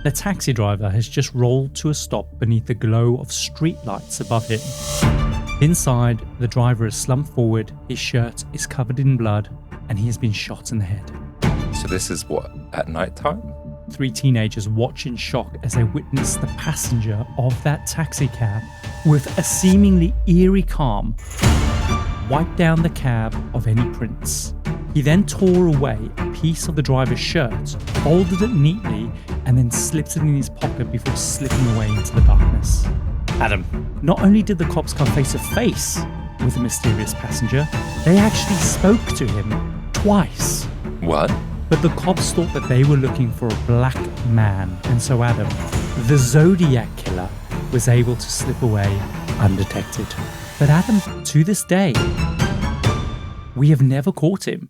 The taxi driver has just rolled to a stop beneath the glow of streetlights above him. Inside, the driver is slumped forward, his shirt is covered in blood, and he has been shot in the head. So this is what, at night time? 3 teenagers watch in shock as they witness the passenger of that taxi cab, with a seemingly eerie calm, wipe down the cab of any prints. He then tore away a piece of the driver's shirt, folded it neatly, and then slipped it in his pocket before slipping away into the darkness. Adam, not only did the cops come face to face with the mysterious passenger, they actually spoke to him twice. What? But the cops thought that they were looking for a black man, and so Adam, the Zodiac Killer, was able to slip away undetected. But Adam, to this day, we have never caught him.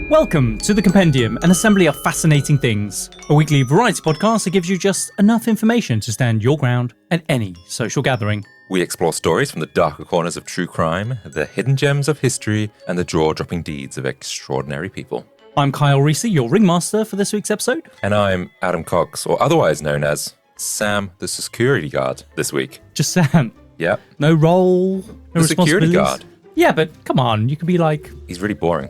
Welcome to The Compendium, an assembly of fascinating things. A weekly variety podcast that gives you just enough information to stand your ground at any social gathering. We explore stories from the darker corners of true crime, the hidden gems of history, and the jaw-dropping deeds of extraordinary people. I'm Kyle Risi, your ringmaster for this week's episode. And I'm Adam Cox, or otherwise known as Sam the security guard this week. Just Sam. Yep. No role, no The security guard. Yeah, but come on, you could be like... He's really boring.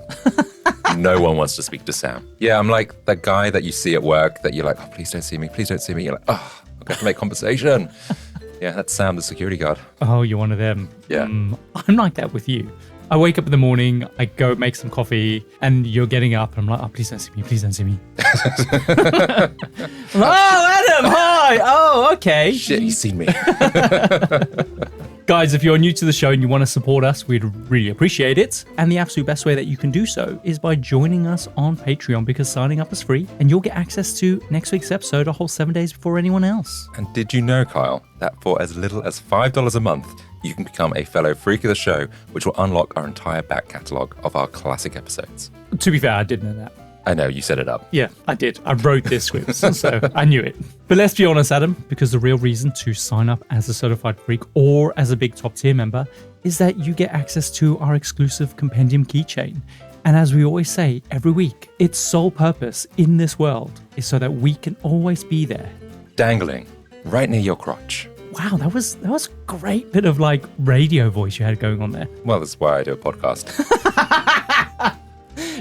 No one wants to speak to Sam. Yeah, I'm like that guy that you see at work that you're like, oh, please don't see me, please don't see me. You're like, oh, I've got to make conversation. Yeah, that's Sam, the security guard. Oh, you're one of them. Yeah. I'm like that with you. I wake up in the morning, I go make some coffee, and you're getting up, and I'm like, oh, please don't see me, please don't see me. I'm like, oh, Adam, hi! Oh, okay. Shit, he's seen me. Guys, if you're new to the show and you want to support us, we'd really appreciate it. And the absolute best way that you can do so is by joining us on Patreon, because signing up is free and you'll get access to next week's episode a whole 7 days before anyone else. And did you know, Kyle, that for as little as $5 a month, you can become a fellow freak of the show, which will unlock our entire back catalogue of our classic episodes. To be fair, I did know that. I know, you set it up. Yeah, I did. I wrote this script, so I knew it. But let's be honest, Adam, because the real reason to sign up as a certified freak or as a big top tier member is that you get access to our exclusive compendium keychain. And as we always say every week, its sole purpose in this world is so that we can always be there. Dangling right near your crotch. Wow, that was a great bit of like radio voice you had going on there. Well, that's why I do a podcast.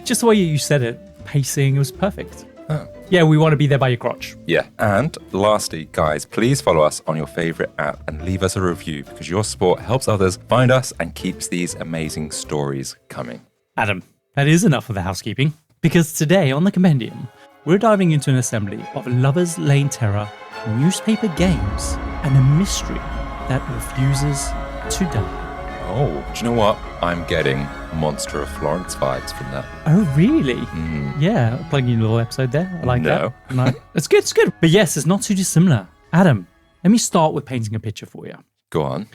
Just the way you said it. Pacing, it was perfect. Oh. Yeah, we want to be there by your crotch. Yeah. And lastly, guys, please follow us on your favorite app and leave us a review, because your support helps others find us and keeps these amazing stories coming. Adam, that is enough of the housekeeping, because today on The Compendium, we're diving into an assembly of lovers' lane terror, newspaper games, and a mystery that refuses to die. Oh, do you know what? I'm getting Monster of Florence vibes from that. Oh, really? Yeah, plugging in a little episode there. I like that. No. It's good, it's good. But yes, it's not too dissimilar. Adam, let me start with painting a picture for you. Go on.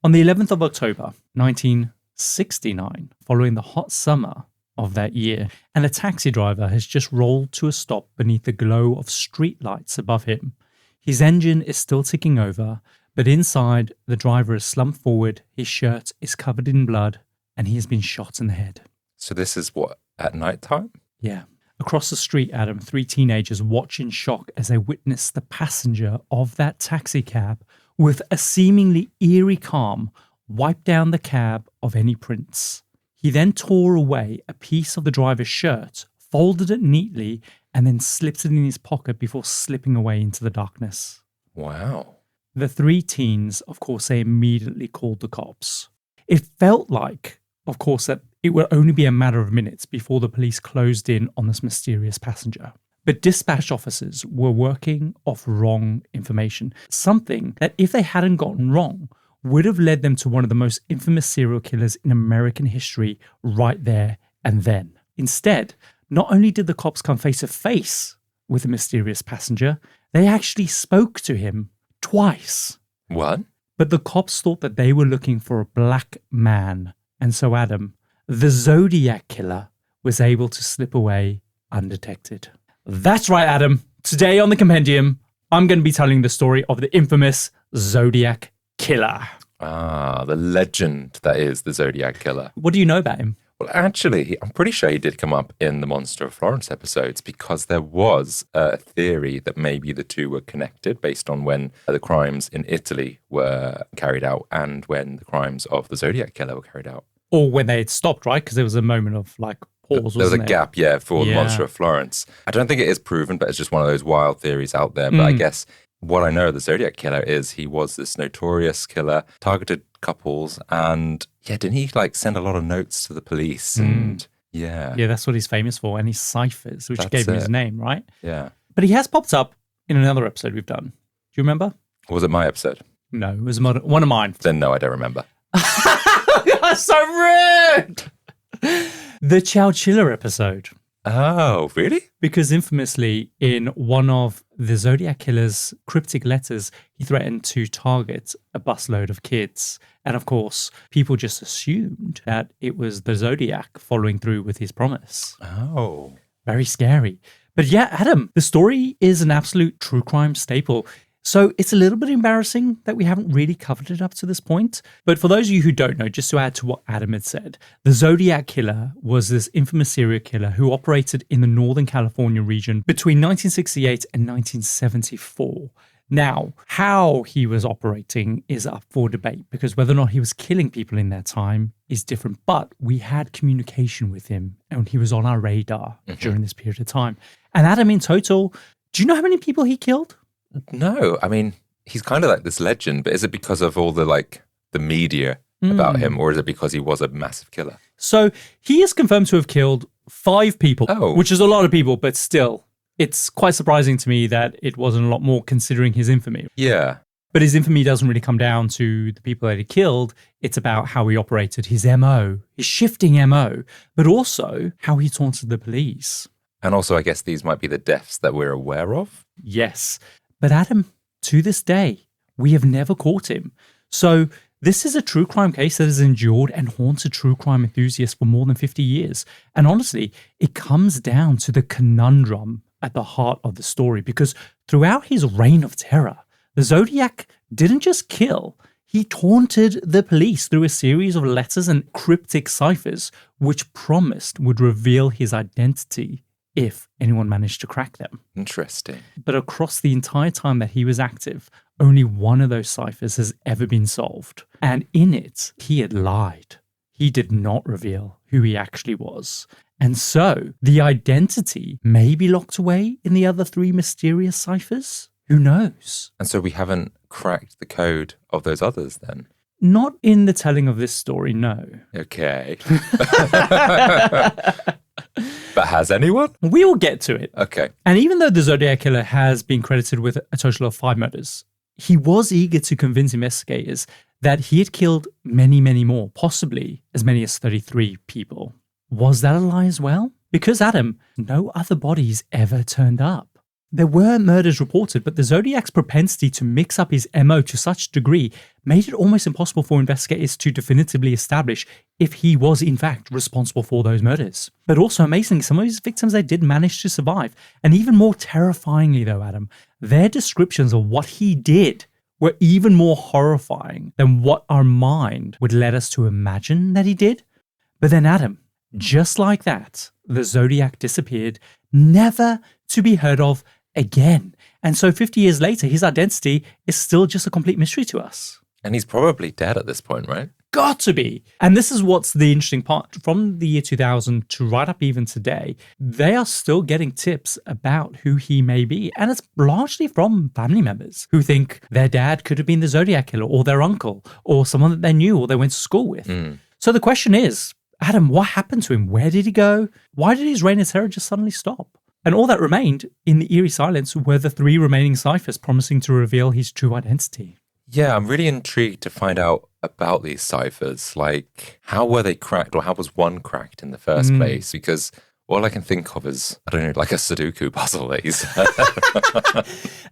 On the 11th of October, 1969, following the hot summer of that year, and a taxi driver has just rolled to a stop beneath the glow of streetlights above him. His engine is still ticking over, but inside, the driver is slumped forward, his shirt is covered in blood, and he has been shot in the head. So this is what, at night time? Yeah. Across the street, Adam, 3 teenagers watch in shock as they witness the passenger of that taxi cab, with a seemingly eerie calm, wipe down the cab of any prints. He then tore away a piece of the driver's shirt, folded it neatly, and then slipped it in his pocket before slipping away into the darkness. Wow. The 3 teens, of course, they immediately called the cops. It felt like, of course, that it would only be a matter of minutes before the police closed in on this mysterious passenger. But dispatch officers were working off wrong information, something that if they hadn't gotten wrong, would have led them to one of the most infamous serial killers in American history right there and then. Instead, not only did the cops come face to face with the mysterious passenger, they actually spoke to him twice. What? But the cops thought that they were looking for a black man, And so, Adam, the Zodiac Killer was able to slip away undetected. That's right, Adam. Today on the Compendium, I'm going to be telling the story of the infamous Zodiac Killer. Ah, the legend that is the Zodiac Killer. What do you know about him? Well, actually, I'm pretty sure he did come up in the Monster of Florence episodes because there was a theory that maybe the two were connected based on when the crimes in Italy were carried out and when the crimes of the Zodiac Killer were carried out. Or when they had stopped, right? Because there was a moment of like pause, There was a wasn't gap, for the Monster of Florence. I don't think it is proven, but it's just one of those wild theories out there. But I guess what I know of the Zodiac Killer is he was this notorious killer, targeted couples, and didn't he like send a lot of notes to the police? And yeah, that's what he's famous for. And his ciphers, which gave him his name, right? Yeah. But he has popped up in another episode we've done. Do you remember? Or was it my episode? No, it was one of mine. Then no, I don't remember. That's so rude! The Chowchilla episode. Oh, really? Because infamously, in one of the Zodiac Killer's cryptic letters, he threatened to target a busload of kids. And of course, people just assumed that it was the Zodiac following through with his promise. Oh. Very scary. But yeah, Adam, the story is an absolute true crime staple. So it's a little bit embarrassing that we haven't really covered it up to this point. But for those of you who don't know, just to add to what Adam had said, the Zodiac Killer was this infamous serial killer who operated in the Northern California region between 1968 and 1974. Now, how he was operating is up for debate because whether or not he was killing people in that time is different. But we had communication with him and he was on our radar during this period of time. And Adam, in total, do you know how many people he killed? No, I mean, he's kind of like this legend, but is it because of all the media about him, or is it because he was a massive killer? So he is confirmed to have killed 5 people, which is a lot of people, but still, it's quite surprising to me that it wasn't a lot more considering his infamy. Yeah. But his infamy doesn't really come down to the people that he killed. It's about how he operated, his MO, his shifting MO, but also how he taunted the police. And also, I guess these might be the deaths that we're aware of. Yes. But Adam, to this day, we have never caught him. So this is a true crime case that has endured and haunted true crime enthusiasts for more than 50 years. And honestly, it comes down to the conundrum at the heart of the story, because throughout his reign of terror, the Zodiac didn't just kill, he taunted the police through a series of letters and cryptic ciphers, which promised would reveal his identity if anyone managed to crack them. Interesting. But across the entire time that he was active, only one of those ciphers has ever been solved. And in it, he had lied. He did not reveal who he actually was. And so, the identity may be locked away in the other 3 mysterious ciphers? Who knows? And so we haven't cracked the code of those others then? Not in the telling of this story, no. Okay. But has anyone? We will get to it. Okay. And even though the Zodiac Killer has been credited with a total of 5 murders, he was eager to convince investigators that he had killed many, many more, possibly as many as 33 people. Was that a lie as well? Because, Adam, no other bodies ever turned up. There were murders reported, but the Zodiac's propensity to mix up his MO to such a degree made it almost impossible for investigators to definitively establish if he was in fact responsible for those murders. But also amazingly, some of his victims, they did manage to survive. And even more terrifyingly though, Adam, their descriptions of what he did were even more horrifying than what our mind would let us to imagine that he did. But then, Adam, just like that, the Zodiac disappeared, never to be heard of again. And so 50 years later, his identity is still just a complete mystery to us. And he's probably dead at this point, right? Got to be. And this is what's the interesting part. From the year 2000 to right up even today, they are still getting tips about who he may be. And it's largely from family members who think their dad could have been the Zodiac Killer, or their uncle, or someone that they knew or they went to school with. So the question is, Adam, what happened to him? Where did he go? Why did his reign of terror just suddenly stop? And all that remained in the eerie silence were the 3 remaining ciphers promising to reveal his true identity. Yeah, I'm really intrigued to find out about these ciphers. Like, how were they cracked, or how was one cracked in the first place? Because all I can think of is, I don't know, like a Sudoku puzzle.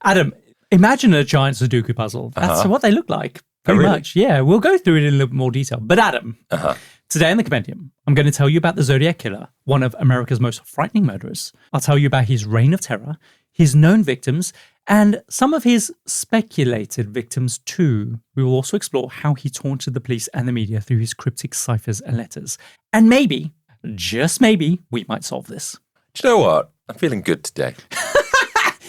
Adam, imagine a giant Sudoku puzzle. That's what they look like, pretty much. Yeah, we'll go through it in a little more detail. But Adam, Today in the compendium, I'm going to tell you about the Zodiac Killer, one of America's most frightening murderers. I'll tell you about his reign of terror, his known victims, and some of his speculated victims too. We will also explore how he taunted the police and the media through his cryptic ciphers and letters. And maybe, just maybe, we might solve this. Do you know what? I'm feeling good today.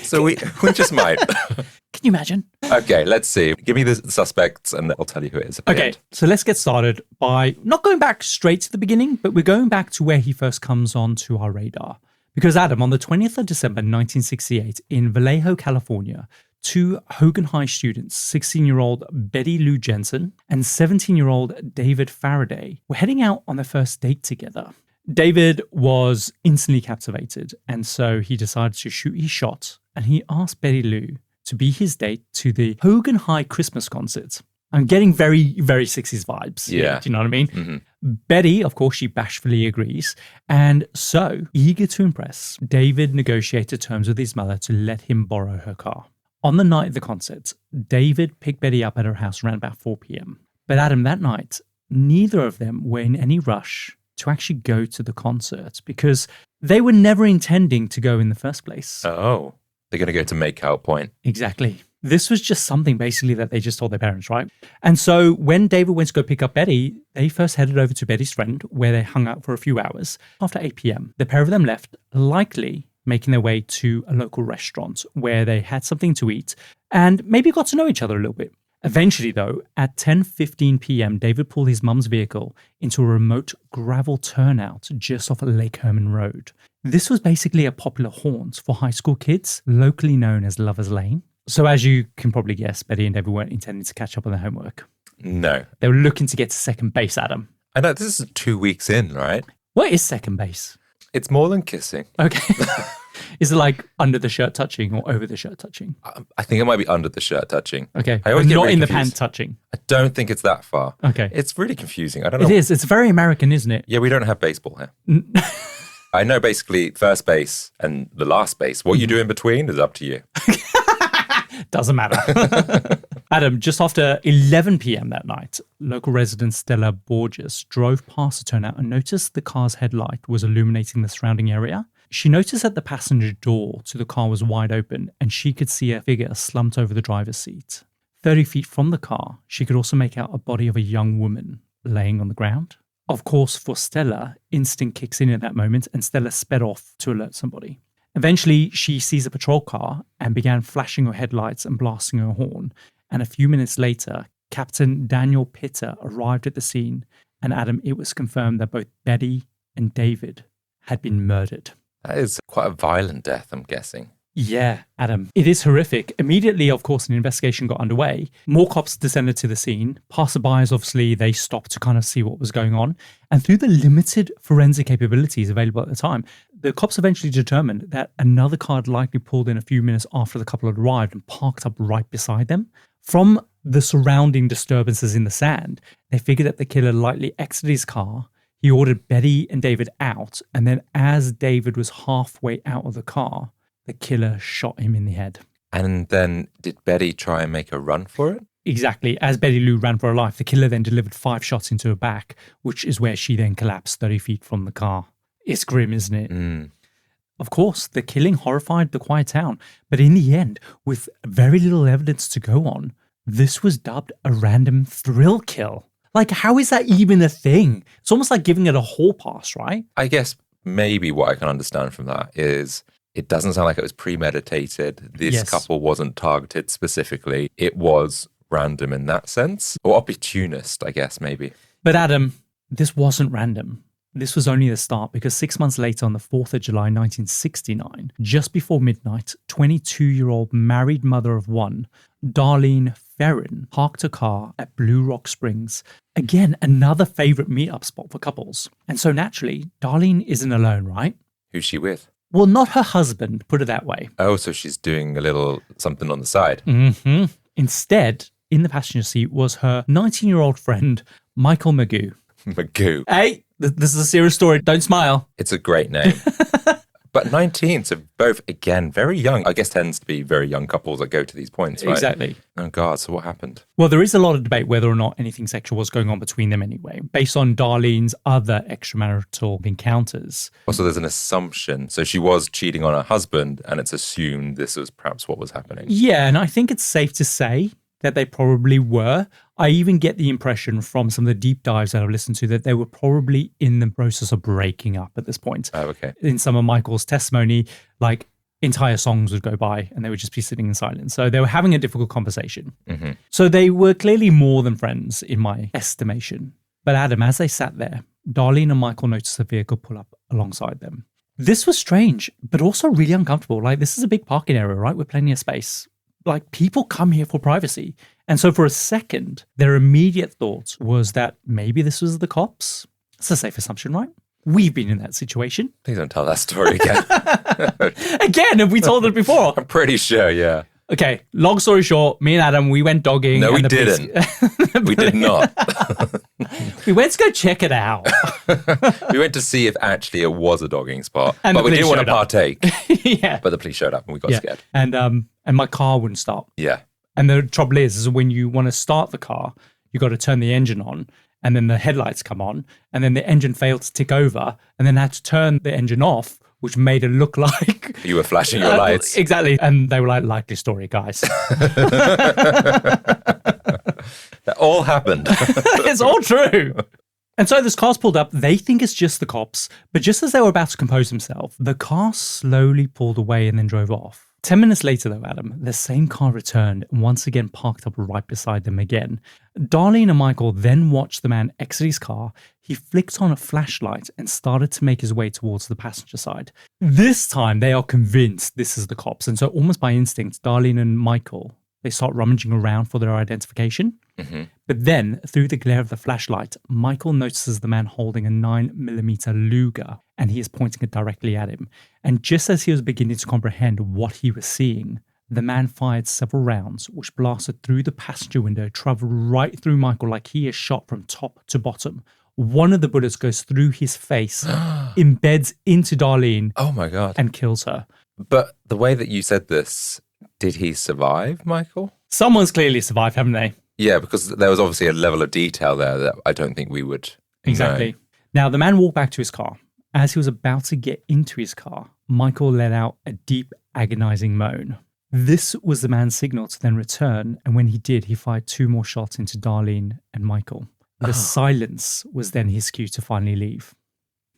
So we just might. Can you imagine? Okay, let's see. Give me the suspects and I'll tell you who it is. Okay, so let's get started by not going back straight to the beginning, but we're going back to where he first comes onto our radar. Because Adam, on the 20th of December 1968 in Vallejo, California, two Hogan High students, 16-year-old Betty Lou Jensen and 17-year-old David Faraday, were heading out on their first date together. David was instantly captivated, and so he decided to shoot his shot, and he asked Betty Lou to be his date to the Hogan High Christmas concert. I'm getting very, very 60s vibes. Yeah. Do you know what I mean? Mm-hmm. Betty, of course, she bashfully agrees. And so, eager to impress, David negotiated terms with his mother to let him borrow her car. On the night of the concert, David picked Betty up at her house around about 4 p.m. But Adam, that night, neither of them were in any rush to actually go to the concert because they were never intending to go in the first place. Oh, they're going to go to make-out point. Exactly. This was just something basically that they just told their parents, right? And so when David went to go pick up Betty, they first headed over to Betty's friend where they hung out for a few hours. After 8 p.m., the pair of them left, likely making their way to a local restaurant where they had something to eat and maybe got to know each other a little bit. Eventually, though, at 10:15 p.m., David pulled his mum's vehicle into a remote gravel turnout just off Lake Herman Road. This was basically a popular haunt for high school kids, locally known as Lover's Lane. So as you can probably guess, Betty and David weren't intending to catch up on their homework. No. They were looking to get to second base, Adam. I know, this is 2 weeks in, right? What is second base? It's more than kissing. Okay. Is it like under the shirt touching or over the shirt touching? I think it might be under the shirt touching. Okay. I always But get not really in the confused. pant touching. I don't think it's that far. Okay. It's really confusing. I don't know. It is. It's very American, isn't it? Yeah, we don't have baseball here. I know basically first base and the last base. What you do in between is up to you. Doesn't matter. Adam, just after 11 p.m. that night, local resident Stella Borges drove past the turnout and noticed the car's headlight was illuminating the surrounding area. She noticed that the passenger door to the car was wide open and she could see a figure slumped over the driver's seat. 30 feet from the car, she could also make out a body of a young woman laying on the ground. Of course, for Stella, instinct kicks in at that moment and Stella sped off to alert somebody. Eventually, she sees a patrol car and began flashing her headlights and blasting her horn. And a few minutes later, Captain Daniel Pitter arrived at the scene. And Adam, it was confirmed that both Betty and David had been murdered. That is quite a violent death, I'm guessing. Yeah, Adam. It is horrific. Immediately, of course, an investigation got underway. More cops descended to the scene. Passerbys, obviously, they stopped to kind of see what was going on. And through the limited forensic capabilities available at the time, the cops eventually determined that another car had likely pulled in a few minutes after the couple had arrived and parked up right beside them. From the surrounding disturbances in the sand, they figured that the killer likely exited his car. He ordered Betty and David out. And then as David was halfway out of the car, the killer shot him in the head. And then did Betty try and make a run for it? Exactly. As Betty Lou ran for her life, the killer then delivered 5 shots into her back, which is where she then collapsed 30 feet from the car. It's grim, isn't it? Mm. Of course, the killing horrified the quiet town. But in the end, with very little evidence to go on, this was dubbed a random thrill kill. Like, how is that even a thing? It's almost like giving it a hall pass, right? I guess maybe what I can understand from that is it doesn't sound like it was premeditated. This Yes. couple wasn't targeted specifically. It was random in that sense. Or opportunist, I guess, maybe. But Adam, this wasn't random. This was only the start because 6 months later on the 4th of July 1969, just before midnight, 22-year-old married mother of one, Darlene Ferrin, parked a car at Blue Rock Springs. Again, another favorite meetup spot for couples. And so naturally, Darlene isn't alone, right? Who's she with? Well, not her husband, put it that way. Oh, so she's doing a little something on the side. Mm-hmm. Instead, in the passenger seat was her 19-year-old friend, Michael Magoo. Magoo. Hey, this is a serious story. Don't smile. It's a great name. But 19, so both, again, very young. I guess tends to be very young couples that go to these points, right? Exactly. Oh, God. So what happened? Well, there is a lot of debate whether or not anything sexual was going on between them anyway, based on Darlene's other extramarital encounters. Also, there's an assumption. So she was cheating on her husband, and it's assumed this was perhaps what was happening. Yeah, and I think it's safe to say that they probably were. I even get the impression from some of the deep dives that I've listened to that they were probably in the process of breaking up at this point. Oh, okay. In some of Michael's testimony, like entire songs would go by and they would just be sitting in silence. So they were having a difficult conversation. Mm-hmm. So they were clearly more than friends in my estimation. But Adam, as they sat there, Darlene and Michael noticed a vehicle pull up alongside them. This was strange, but also really uncomfortable. Like, this is a big parking area, right? With plenty of space. Like, people come here for privacy. And so for a second, their immediate thought was that maybe this was the cops. It's a safe assumption, right? We've been in that situation. Please don't tell that story again. Again, have we told it before? I'm pretty sure, yeah. Okay, long story short, me and Adam, we went dogging. No, we didn't. We did not. We went to go check it out. We went to see if actually it was a dogging spot, And but we the didn't police want to showed partake. Yeah. But the police showed up and we got scared. And my car wouldn't start. Yeah. And the trouble is when you want to start the car, you got to turn the engine on, and then the headlights come on, and then the engine failed to tick over, and then had to turn the engine off, which made it look like You were flashing your lights. Exactly. And they were like, likely story, guys. That all happened. It's all true. And so this car's pulled up. They think it's just the cops. But just as they were about to compose themselves, the car slowly pulled away and then drove off. 10 minutes later, though, Adam, the same car returned and once again parked up right beside them again. Darlene and Michael then watched the man exit his car. He flicked on a flashlight and started to make his way towards the passenger side. This time, they are convinced this is the cops. And so almost by instinct, Darlene and Michael, they start rummaging around for their identification. Mm-hmm. But then, through the glare of the flashlight, Michael notices the man holding a 9mm Luger, and he is pointing it directly at him. And just as he was beginning to comprehend what he was seeing, the man fired several rounds, which blasted through the passenger window, traveled right through Michael like he is shot from top to bottom. One of the bullets goes through his face, embeds into Darlene. Oh my God. And kills her. But the way that you said this, did he survive, Michael? Someone's clearly survived, haven't they? Yeah, because there was obviously a level of detail there that I don't think we would Exactly. know. Now, the man walked back to his car. As he was about to get into his car, Michael let out a deep, agonizing moan. This was the man's signal to then return, and when he did, he fired 2 more shots into Darlene and Michael. The silence was then his cue to finally leave.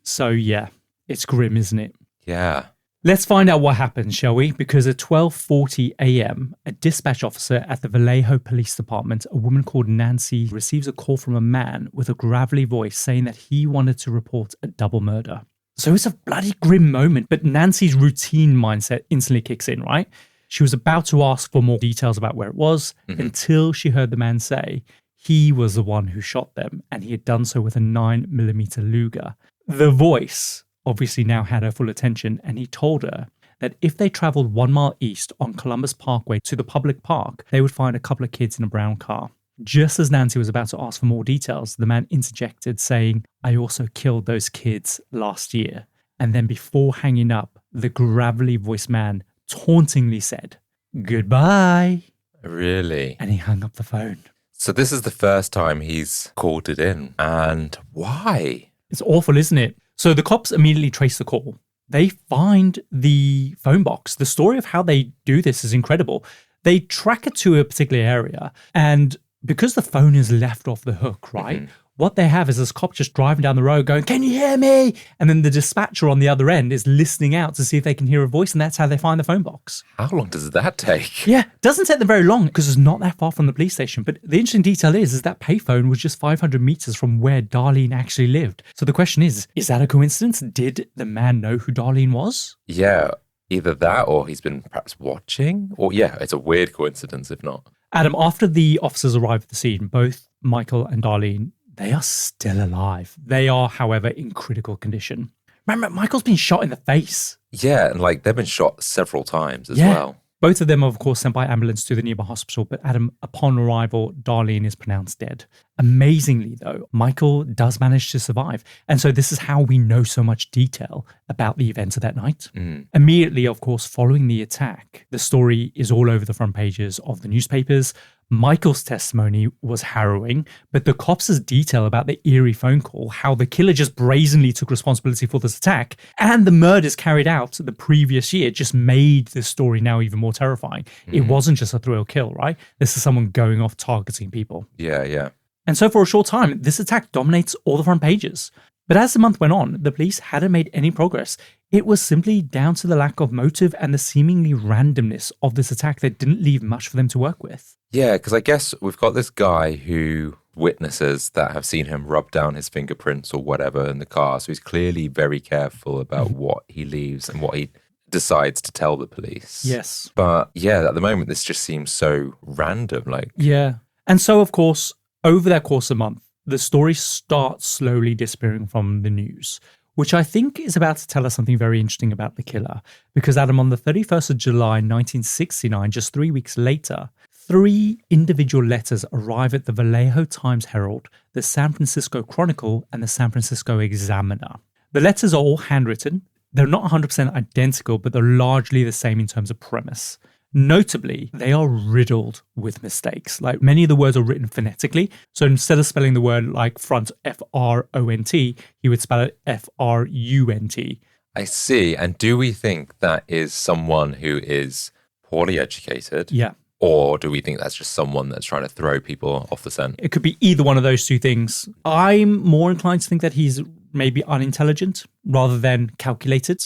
So yeah, it's grim, isn't it? Yeah. Let's find out what happened, shall we? Because at 12:40 a.m., a dispatch officer at the Vallejo Police Department, a woman called Nancy, receives a call from a man with a gravelly voice saying that he wanted to report a double murder. So it's a bloody grim moment, but Nancy's routine mindset instantly kicks in, right? She was about to ask for more details about where it was until she heard the man say he was the one who shot them, and he had done so with a 9mm Luger. The voice obviously now had her full attention, and he told her that if they traveled 1 mile east on Columbus Parkway to the public park, they would find a couple of kids in a brown car. Just as Nancy was about to ask for more details, the man interjected saying, "I also killed those kids last year." And then before hanging up, the gravelly voiced man tauntingly said, "Goodbye." Really? And he hung up the phone. So this is the first time he's called it in. And why? It's awful, isn't it? So the cops immediately trace the call. They find the phone box. The story of how they do this is incredible. They track it to a particular area, and because the phone is left off the hook, right? What they have is this cop just driving down the road going, "Can you hear me?" And then the dispatcher on the other end is listening out to see if they can hear a voice, and that's how they find the phone box. How long does that take? Yeah, doesn't take them very long because it's not that far from the police station. But the interesting detail is that payphone was just 500 meters from where Darlene actually lived. So the question is that a coincidence? Did the man know who Darlene was? Yeah, either that or he's been perhaps watching. Or yeah, it's a weird coincidence if not. Adam, after the officers arrived at the scene, both Michael and Darlene, they are still alive. They are, however, in critical condition. Remember, Michael's been shot in the face. Yeah, and like they've been shot several times as well. Both of them are, of course, sent by ambulance to the nearby hospital, but Adam, upon arrival, Darlene is pronounced dead. Amazingly, though, Michael does manage to survive. And so this is how we know so much detail about the events of that night. Immediately, of course, following the attack, the story is all over the front pages of the newspapers. Michael's testimony was harrowing, but the cops' detail about the eerie phone call, how the killer just brazenly took responsibility for this attack, and the murders carried out the previous year just made this story now even more terrifying. It wasn't just a thrill kill, right? This is someone going off targeting people. Yeah. And so for a short time, this attack dominates all the front pages. But as the month went on, the police hadn't made any progress. It was simply down to the lack of motive and the seemingly randomness of this attack that didn't leave much for them to work with. Yeah, because I guess we've got this guy who witnesses that have seen him rub down his fingerprints or whatever in the car. So he's clearly very careful about what he leaves and what he decides to tell the police. Yes. But yeah, at the moment, this just seems so random. Yeah. And so, of course, over that course of a month, the story starts slowly disappearing from the news, which I think is about to tell us something very interesting about the killer. Because, Adam, on the 31st of July, 1969, just 3 weeks later, 3 individual letters arrive at the Vallejo Times-Herald, the San Francisco Chronicle, and the San Francisco Examiner. The letters are all handwritten. They're not 100% identical, but they're largely the same in terms of premise. Notably, they are riddled with mistakes. Like, many of the words are written phonetically. So instead of spelling the word like front, F-R-O-N-T, he would spell it F-R-U-N-T. I see. And do we think that is someone who is poorly educated? Yeah. Or do we think that's just someone that's trying to throw people off the scent? It could be either one of those two things. I'm more inclined to think that he's maybe unintelligent rather than calculated.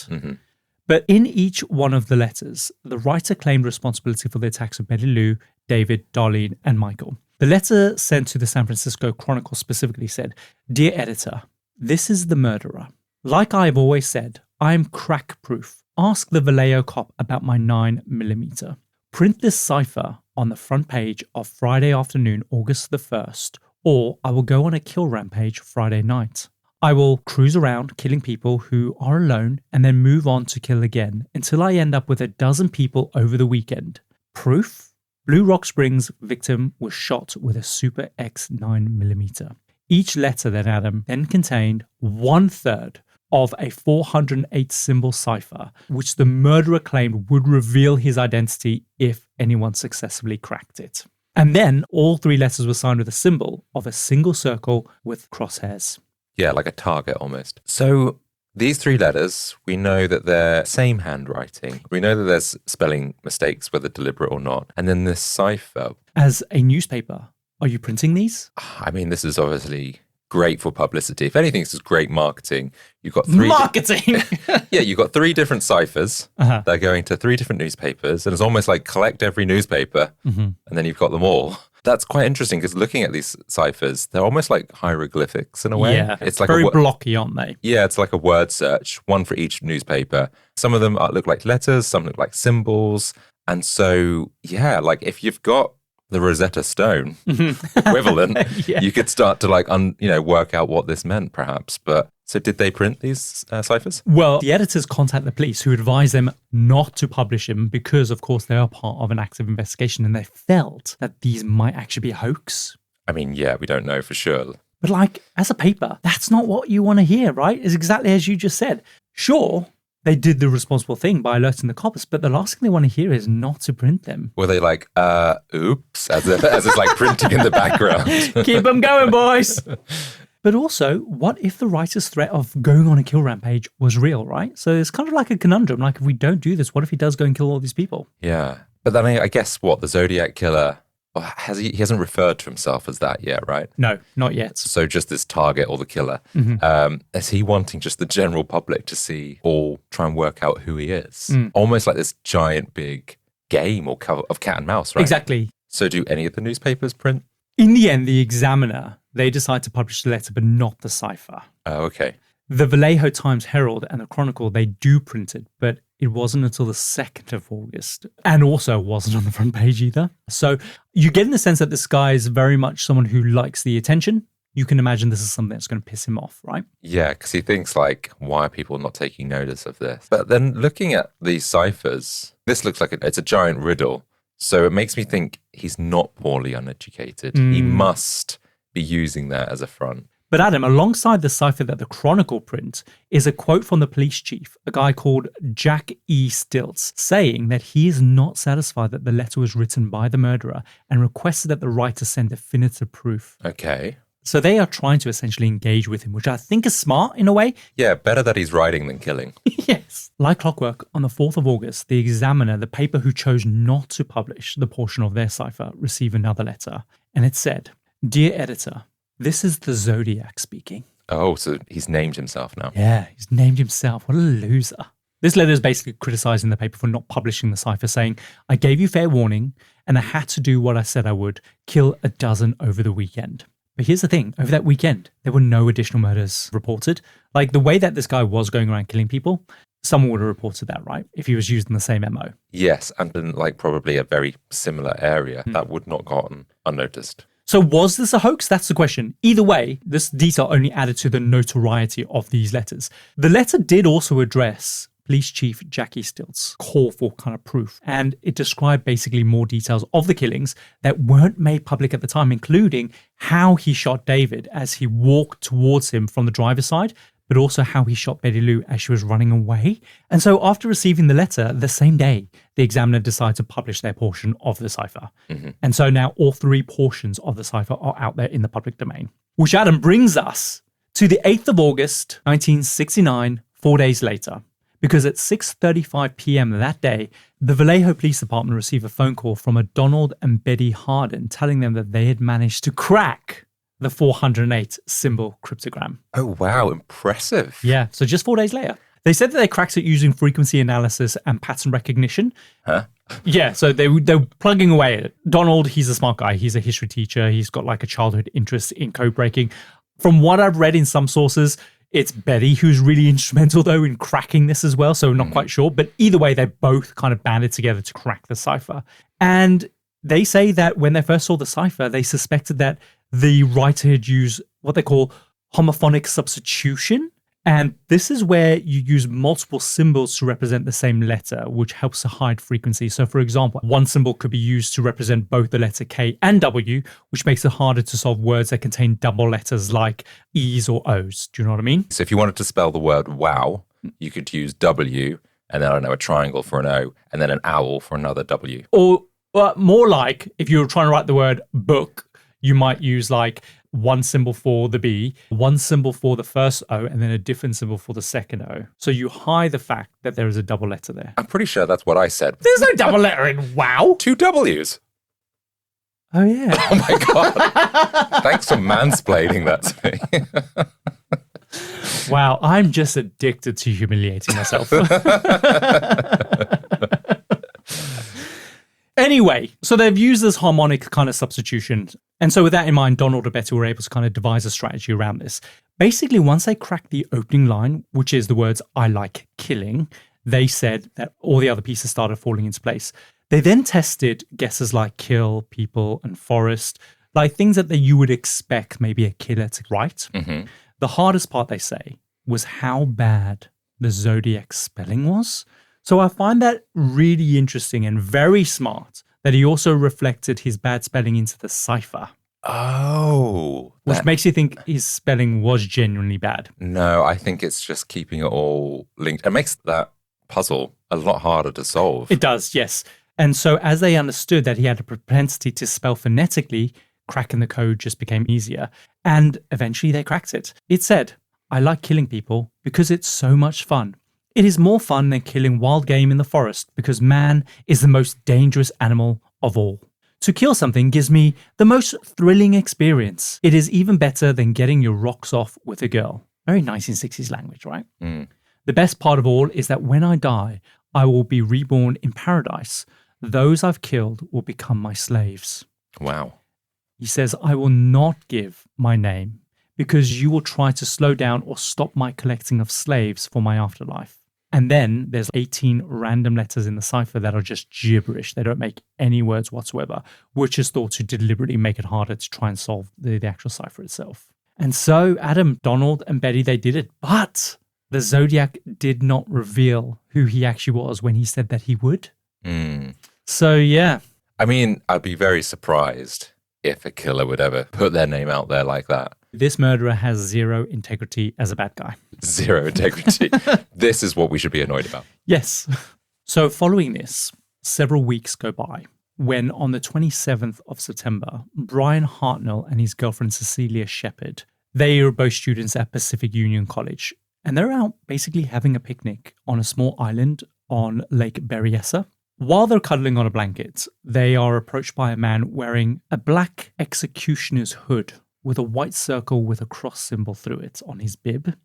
But in each one of the letters, the writer claimed responsibility for the attacks of Betty Lou, David, Darlene, and Michael. The letter sent to the San Francisco Chronicle specifically said, "Dear editor, this is the murderer. Like I've always said, I am crack-proof. Ask the Vallejo cop about my 9mm. Print this cipher on the front page of Friday afternoon, August the 1st, or I will go on a kill rampage Friday night. I will cruise around killing people who are alone and then move on to kill again until I end up with a dozen people over the weekend. Proof? Blue Rock Springs victim was shot with a Super X 9mm. Each letter then, Adam, then contained 1/3 of a 408 symbol cipher, which the murderer claimed would reveal his identity if anyone successfully cracked it. And then all 3 letters were signed with a symbol of a single circle with crosshairs. Yeah, like a target almost. So these 3 letters, we know that they're same handwriting. We know that there's spelling mistakes, whether deliberate or not. And then this cipher. As a newspaper, are you printing these? I mean, this is obviously great for publicity. If anything, this is great marketing. You've got 3... Marketing! Yeah, you've got 3 different ciphers. They're going to 3 different newspapers. And it's almost like collect every newspaper, and then you've got them all. That's quite interesting because looking at these ciphers, they're almost like hieroglyphics in a way. Yeah, it's like very blocky, aren't they? Yeah, it's like a word search, one for each newspaper. Some of them look like letters, some look like symbols. And so, yeah, like if you've got the Rosetta Stone equivalent, you could start to work out what this meant perhaps. But so did they print these ciphers? Well, the editors contact the police who advised them not to publish them because, of course, they are part of an active investigation and they felt that these might actually be a hoax. I mean, yeah, we don't know for sure. But like, as a paper, that's not what you want to hear, right? It's exactly as you just said. Sure, they did the responsible thing by alerting the cops, but the last thing they want to hear is not to print them. Were they like, oops, as it's like printing in the background? Keep them going, boys. But also, what if the writer's threat of going on a kill rampage was real, right? So it's kind of like a conundrum. Like, if we don't do this, what if he does go and kill all these people? Yeah. But then I guess the Zodiac Killer, he hasn't referred to himself as that yet, right? No, not yet. So just this target or the killer. Is he wanting just the general public to see or try and work out who he is? Almost like this giant big game or of cat and mouse, right? Exactly. So do any of the newspapers print? In the end, the Examiner, they decide to publish the letter, but not the cipher. Oh, okay. The Vallejo Times-Herald and the Chronicle, they do print it, but it wasn't until the 2nd of August. And also wasn't on the front page either. So you get in the sense that this guy is very much someone who likes the attention. you can imagine this is something that's going to piss him off, right? Yeah, because he thinks like, why are people not taking notice of this? But then looking at these ciphers, this looks like it's a giant riddle. So it makes me think he's not poorly uneducated. He must be using that as a front. But Adam, alongside the cipher that the Chronicle print is a quote from the police chief, a guy called Jack E. Stilts, saying that he is not satisfied that the letter was written by the murderer and requested that the writer send definitive proof. Okay. So they are trying to essentially engage with him, which I think is smart in a way. Yeah, better that he's writing than killing. Yes. Like clockwork, on the 4th of August, the Examiner, the paper who chose not to publish the portion of their cipher, received another letter. And it said, "Dear editor, this is the Zodiac speaking." Oh, so he's named himself now. Yeah, he's named himself. What a loser. This letter is basically criticizing the paper for not publishing the cipher, saying, "I gave you fair warning, and I had to do what I said I would, kill a dozen over the weekend." But here's the thing, over that weekend, there were no additional murders reported. Like the way that this guy was going around killing people, someone would have reported that, right? If he was using the same MO. Yes, and in like probably a very similar area that would not gotten unnoticed. So was this a hoax? That's the question. Either way, this detail only added to the notoriety of these letters. The letter did also address Police Chief Jackie Stilts' call for kind of proof, and it described basically more details of the killings that weren't made public at the time, including how he shot David as he walked towards him from the driver's side, but also how he shot Betty Lou as she was running away. And so after receiving the letter, the same day, the Examiner decided to publish their portion of the cipher. And so now all 3 portions of the cipher are out there in the public domain. Which, Adam, brings us to the 8th of August, 1969, 4 days later. Because at 6:35 p.m. that day, the Vallejo Police Department received a phone call from a Donald and Betty Harden telling them that they had managed to crack the 408 symbol cryptogram. Oh, wow. Impressive. Yeah, so just 4 days later. They said that they cracked it using frequency analysis and pattern recognition. Huh? Yeah, so they're plugging away at it. Donald, he's a smart guy. He's a history teacher. He's got like a childhood interest in code breaking. From what I've read in some sources, it's Betty who's really instrumental, though, in cracking this as well. So I'm not quite sure. But either way, they both kind of banded together to crack the cipher. And they say that when they first saw the cipher, they suspected that the writer had used what they call homophonic substitution. And this is where you use multiple symbols to represent the same letter, which helps to hide frequency. So, for example, one symbol could be used to represent both the letter K and W, which makes it harder to solve words that contain double letters like E's or O's. Do you know what I mean? So if you wanted to spell the word wow, you could use W and then, I don't know, a triangle for an O and then an owl for another W. Or more like if you were trying to write the word book, you might use like one symbol for the B, one symbol for the first O, and then a different symbol for the second O. So you hide the fact that there is a double letter there. I'm pretty sure that's what I said. There's no double letter in wow. 2 W's. Oh, yeah. Oh, my God. Thanks for mansplaining that to me. Wow, I'm just addicted to humiliating myself. Anyway, so they've used this harmonic kind of substitution. And so with that in mind, Donald and Betty were able to kind of devise a strategy around this. Basically, once they cracked the opening line, which is the words, "I like killing," they said that all the other pieces started falling into place. They then tested guesses like kill, people, and forest, like things that you would expect maybe a killer to write. The hardest part, they say, was how bad the Zodiac spelling was. So I find that really interesting and very smart that he also reflected his bad spelling into the cipher. Oh. Which makes you think his spelling was genuinely bad. No, I think it's just keeping it all linked. It makes that puzzle a lot harder to solve. It does, yes. And so as they understood that he had a propensity to spell phonetically, cracking the code just became easier. And eventually they cracked it. It said, "I like killing people because it's so much fun. It is more fun than killing wild game in the forest because man is the most dangerous animal of all. To kill something gives me the most thrilling experience. It is even better than getting your rocks off with a girl." Very 1960s language, right? The best part of all is that when I die, I will be reborn in paradise. Those I've killed will become my slaves. Wow. He says, "I will not give my name because you will try to slow down or stop my collecting of slaves for my afterlife." And then there's 18 random letters in the cipher that are just gibberish. They don't make any words whatsoever, which is thought to deliberately make it harder to try and solve the actual cipher itself. And so Adam, Donald, and Betty, they did it. But the Zodiac did not reveal who he actually was when he said that he would. So, yeah. I mean, I'd be very surprised if a killer would ever put their name out there like that. This murderer has zero integrity as a bad guy. Zero integrity. This is what we should be annoyed about. Yes. So following this, several weeks go by when on the 27th of September, Brian Hartnell and his girlfriend Cecilia Shepherd, they are both students at Pacific Union College, and they're out basically having a picnic on a small island on Lake Berryessa. While they're cuddling on a blanket, they are approached by a man wearing a black executioner's hood with a white circle with a cross symbol through it on his bib.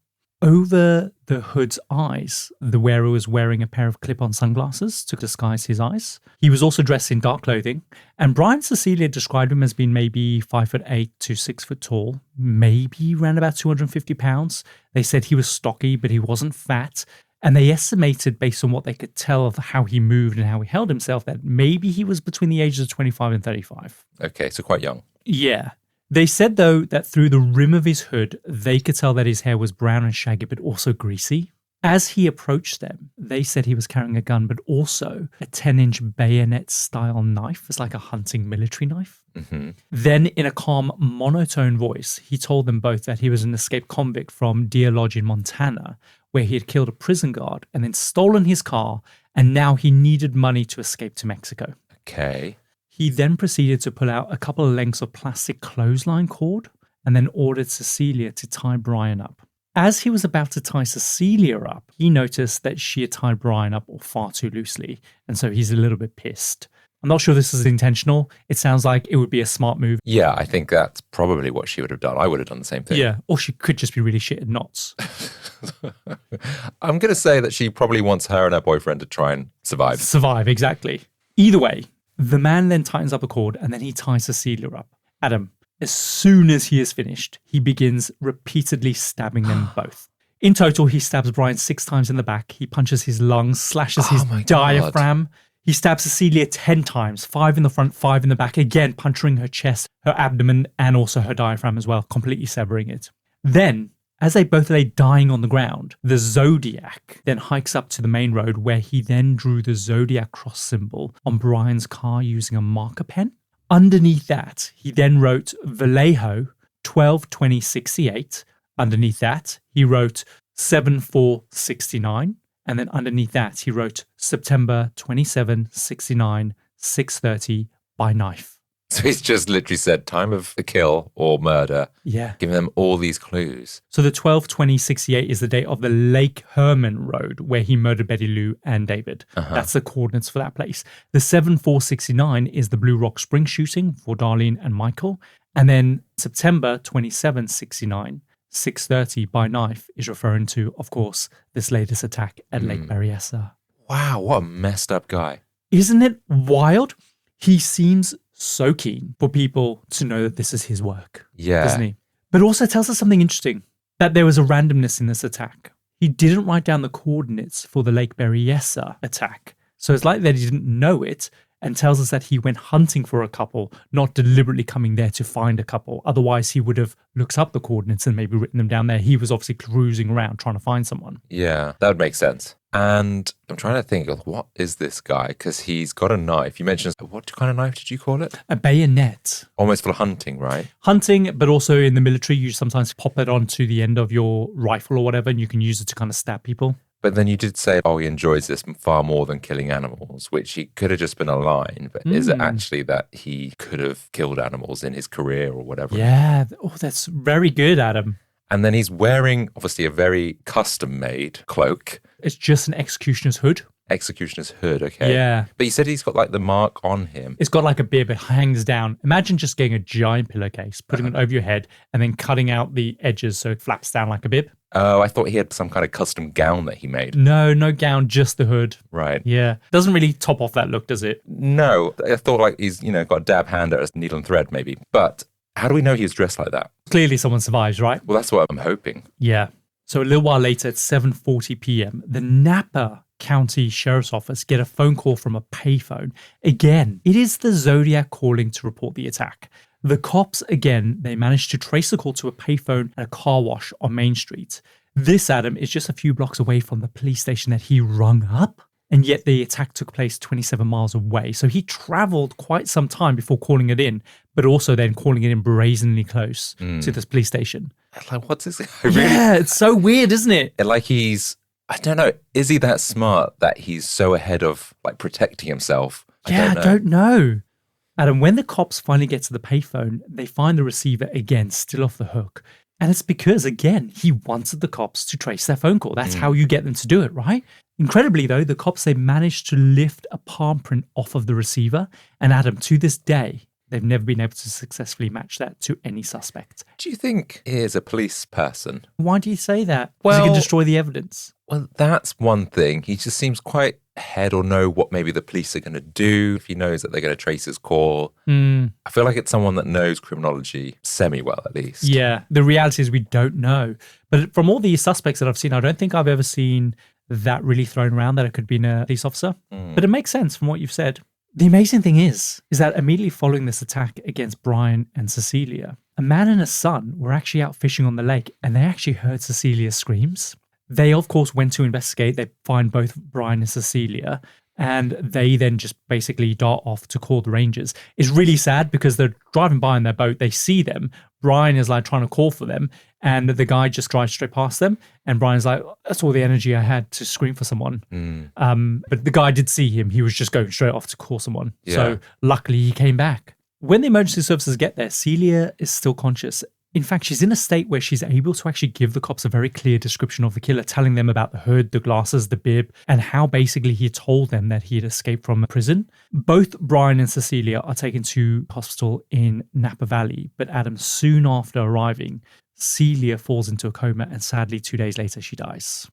Over the hood's eyes, the wearer was wearing a pair of clip-on sunglasses to disguise his eyes. He was also dressed in dark clothing, and Brian and Cecilia described him as being maybe 5'8" to 6 foot tall, maybe around about 250 pounds. They said he was stocky, but he wasn't fat. And they estimated, based on what they could tell of how he moved and how he held himself, that maybe he was between the ages of 25 and 35. Okay, so quite young. Yeah. They said, though, that through the rim of his hood, they could tell that his hair was brown and shaggy, but also greasy. As he approached them, they said he was carrying a gun, but also a 10-inch bayonet-style knife. It's like a hunting military knife. Mm-hmm. Then, in a calm, monotone voice, he told them both that he was an escaped convict from Deer Lodge in Montana, where he had killed a prison guard and then stolen his car, and now he needed money to escape to Mexico. Okay. He then proceeded to pull out a couple of lengths of plastic clothesline cord and then ordered Cecilia to tie Brian up. As he was about to tie Cecilia up, he noticed that she had tied Brian up far too loosely, and so he's a little bit pissed. I'm not sure this is intentional. It sounds like it would be a smart move. Yeah, I think that's probably what she would have done. I would have done the same thing. Yeah, or she could just be really shit at knots. I'm going to say that she probably wants her and her boyfriend to try and survive. Survive, exactly. Either way, the man then tightens up a cord and then he ties Cecilia up. Adam, as soon as he is finished, he begins repeatedly stabbing them both. In total, he stabs Brian 6 times in the back. He punches his lungs, slashes his diaphragm. He stabs Cecilia 10 times, 5 in the front, 5 in the back, again puncturing her chest, her abdomen, and also her diaphragm as well, completely severing it. Then, as they both lay dying on the ground, the Zodiac then hikes up to the main road where he then drew the Zodiac cross symbol on Brian's car using a marker pen. Underneath that, he then wrote Vallejo 12/20/68. Underneath that, he wrote 7/4/69. And then underneath that, he wrote September 27, 69, 6:30 by knife. So he's just literally said time of the kill or murder. Yeah. Giving them all these clues. So the 12/20/68 is the date of the Lake Herman Road where he murdered Betty Lou and David. That's the coordinates for that place. The 7/4/69 is the Blue Rock Spring shooting for Darlene and Michael. And then September 27, 69. 6:30 by knife is referring to, of course, this latest attack at Lake Berryessa. Wow, what a messed up guy. Isn't it wild? He seems so keen for people to know that this is his work, doesn't he? But also tells us something interesting, that there was a randomness in this attack. He didn't write down the coordinates for the Lake Berryessa attack. So it's like that he didn't know it, and tells us that he went hunting for a couple, not deliberately coming there to find a couple. Otherwise, he would have looked up the coordinates and maybe written them down there. He was obviously cruising around trying to find someone. Yeah, that would make sense. And I'm trying to think of what is this guy? Because he's got a knife. You mentioned, what kind of knife did you call it? A bayonet. Almost for hunting, right? Hunting, but also in the military, you sometimes pop it onto the end of your rifle or whatever, and you can use it to kind of stab people. But then you did say, he enjoys this far more than killing animals, which he could have just been a line. But is it actually that he could have killed animals in his career or whatever? Yeah. Oh, that's very good, Adam. And then he's wearing, obviously, a very custom-made cloak. It's just an executioner's hood. Executioner's hood, okay. Yeah. But you said he's got like the mark on him. It's got like a bib, it hangs down. Imagine just getting a giant pillowcase, putting it over your head, and then cutting out the edges so it flaps down like a bib. Oh, I thought he had some kind of custom gown that he made. No gown, just the hood. Right. Yeah. Doesn't really top off that look, does it? No. I thought like he's, got a dab hand at a needle and thread maybe. But how do we know he was dressed like that? Clearly someone survives, right? Well, that's what I'm hoping. Yeah. So a little while later at 7:40 p.m., the Napa County Sheriff's Office get a phone call from a payphone. Again, it is the Zodiac calling to report the attack. The cops, again, they managed to trace the call to a payphone at a car wash on Main Street. This, Adam, is just a few blocks away from the police station that he rung up. And yet the attack took place 27 miles away. So he traveled quite some time before calling it in, but also then calling it in brazenly close to this police station. Like, what's this? Yeah, it's so weird, isn't it? Like I don't know, is he that smart that he's so ahead of like protecting himself? I don't know. Adam, when the cops finally get to the payphone, they find the receiver again still off the hook. And it's because, again, he wanted the cops to trace their phone call. That's how you get them to do it, right? Incredibly, though, the cops, they managed to lift a palm print off of the receiver. And Adam, to this day, they've never been able to successfully match that to any suspect. Do you think he is a police person? Why do you say that? Because he can destroy the evidence. Well, that's one thing. He just seems quite ahead or know what maybe the police are going to do if he knows that they're going to trace his call. I feel like it's someone that knows criminology semi-well, at least. Yeah, the reality is we don't know. But from all the suspects that I've seen, I don't think I've ever seen that really thrown around that it could be a police officer. But it makes sense from what you've said. The amazing thing is that immediately following this attack against Brian and Cecilia, a man and a son were actually out fishing on the lake and they actually heard Cecilia's screams. They, of course, went to investigate. They find both Brian and Cecilia, and they then just basically dart off to call the Rangers. It's really sad because they're driving by in their boat. They see them. Brian is like trying to call for them, and the guy just drives straight past them. And Brian's like, that's all the energy I had to scream for someone. But the guy did see him. He was just going straight off to call someone. Yeah. So luckily he came back. When the emergency services get there, Celia is still conscious. In fact, she's in a state where she's able to actually give the cops a very clear description of the killer, telling them about the hood, the glasses, the bib, and how basically he told them that he had escaped from a prison. Both Brian and Cecilia are taken to hospital in Napa Valley, but Adam, soon after arriving, Celia falls into a coma and sadly 2 days later she dies.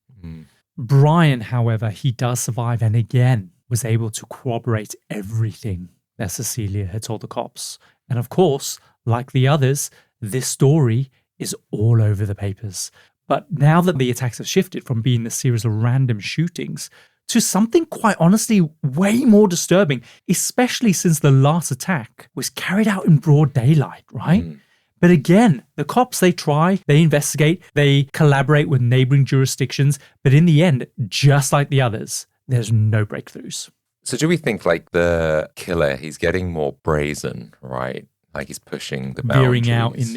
Brian, however, he does survive and again was able to corroborate everything that Cecilia had told the cops. And of course, like the others, this story is all over the papers. But now that the attacks have shifted from being a series of random shootings to something quite honestly way more disturbing, especially since the last attack was carried out in broad daylight, right? But again, the cops, they try, they investigate, they collaborate with neighboring jurisdictions, but in the end, just like the others, there's no breakthroughs. So do we think like the killer, he's getting more brazen, right? Like he's pushing the boundaries. Veering out in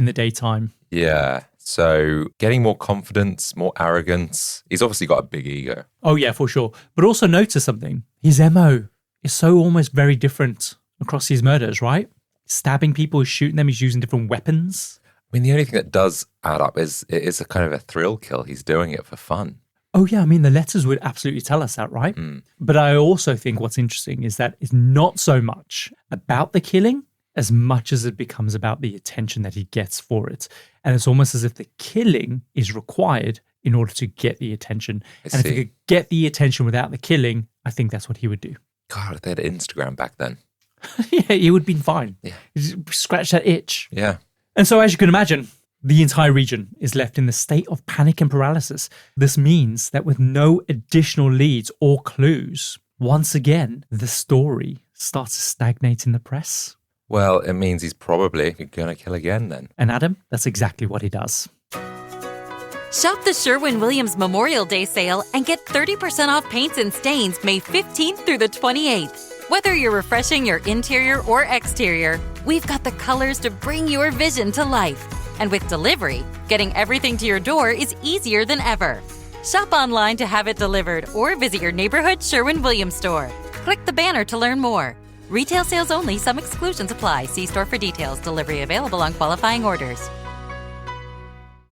the daytime. Yeah. So getting more confidence, more arrogance. He's obviously got a big ego. Oh yeah, for sure. But also notice something. His MO is so almost very different across his murders, right? Stabbing people, he's shooting them, he's using different weapons. I mean, the only thing that does add up is it is a kind of a thrill kill. He's doing it for fun. Oh yeah, I mean, the letters would absolutely tell us that, right? But I also think what's interesting is that it's not so much about the killing as much as it becomes about the attention that he gets for it. And it's almost as if the killing is required in order to get the attention. And if he could get the attention without the killing, I think that's what he would do. God, if they had Instagram back then. Yeah, he would have been fine. Yeah. Scratch that itch. Yeah. And so as you can imagine, the entire region is left in the state of panic and paralysis. This means that with no additional leads or clues, once again, the story starts to stagnate in the press. Well, it means he's probably going to kill again then. And Adam, that's exactly what he does. Shop the Sherwin-Williams Memorial Day sale and get 30% off paints and stains May 15th through the 28th. Whether you're refreshing your interior or exterior, we've got the colors to bring your vision to life. And with delivery, getting everything to your door is easier than ever. Shop online to have it delivered or visit your neighborhood Sherwin-Williams store. Click the banner to learn more. Retail sales only. Some exclusions apply. See store for details. Delivery available on qualifying orders.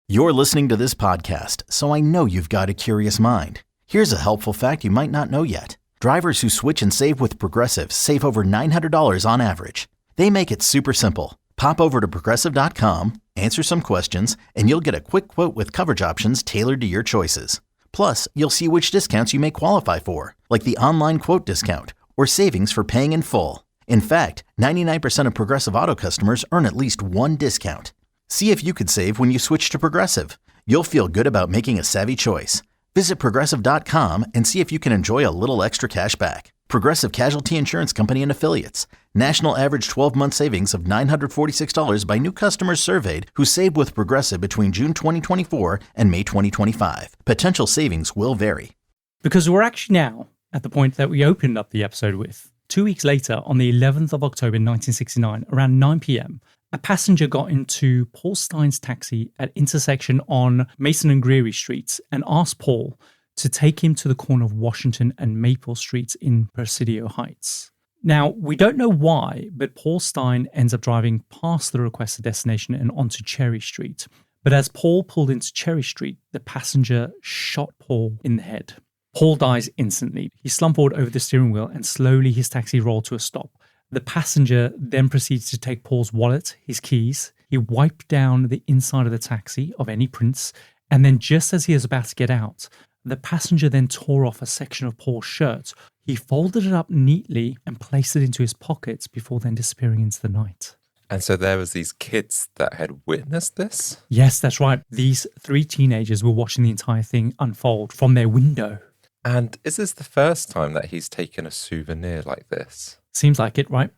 You're listening to this podcast, so I know you've got a curious mind. Here's a helpful fact you might not know yet. Drivers who switch and save with Progressive save over $900 on average. They make it super simple. Pop over to Progressive.com, answer some questions, and you'll get a quick quote with coverage options tailored to your choices. Plus, you'll see which discounts you may qualify for, like the online quote discount or savings for paying in full. In fact, 99% of Progressive Auto customers earn at least one discount. See if you could save when you switch to Progressive. You'll feel good about making a savvy choice. Visit Progressive.com and see if you can enjoy a little extra cash back. Progressive Casualty Insurance Company and Affiliates. National average 12-month savings of $946 by new customers surveyed who saved with Progressive between June 2024 and May 2025. Potential savings will vary. Because we're actually now at the point that we opened up the episode with. 2 weeks later, on the 11th of October 1969, around 9 p.m., a passenger got into Paul Stine's taxi at intersection on Mason and Greary Streets and asked Paul to take him to the corner of Washington and Maple Streets in Presidio Heights. Now, we don't know why, but Paul Stine ends up driving past the requested destination and onto Cherry Street. But as Paul pulled into Cherry Street, the passenger shot Paul in the head. Paul dies instantly. He slumped forward over the steering wheel and slowly his taxi rolled to a stop. The passenger then proceeds to take Paul's wallet, his keys. He wiped down the inside of the taxi of any prints, and then just as he was about to get out, the passenger then tore off a section of Paul's shirt. He folded it up neatly and placed it into his pockets before then disappearing into the night. And so there was these kids that had witnessed this? Yes, that's right. These 3 teenagers were watching the entire thing unfold from their window. And is this the first time that he's taken a souvenir like this? Seems like it, right?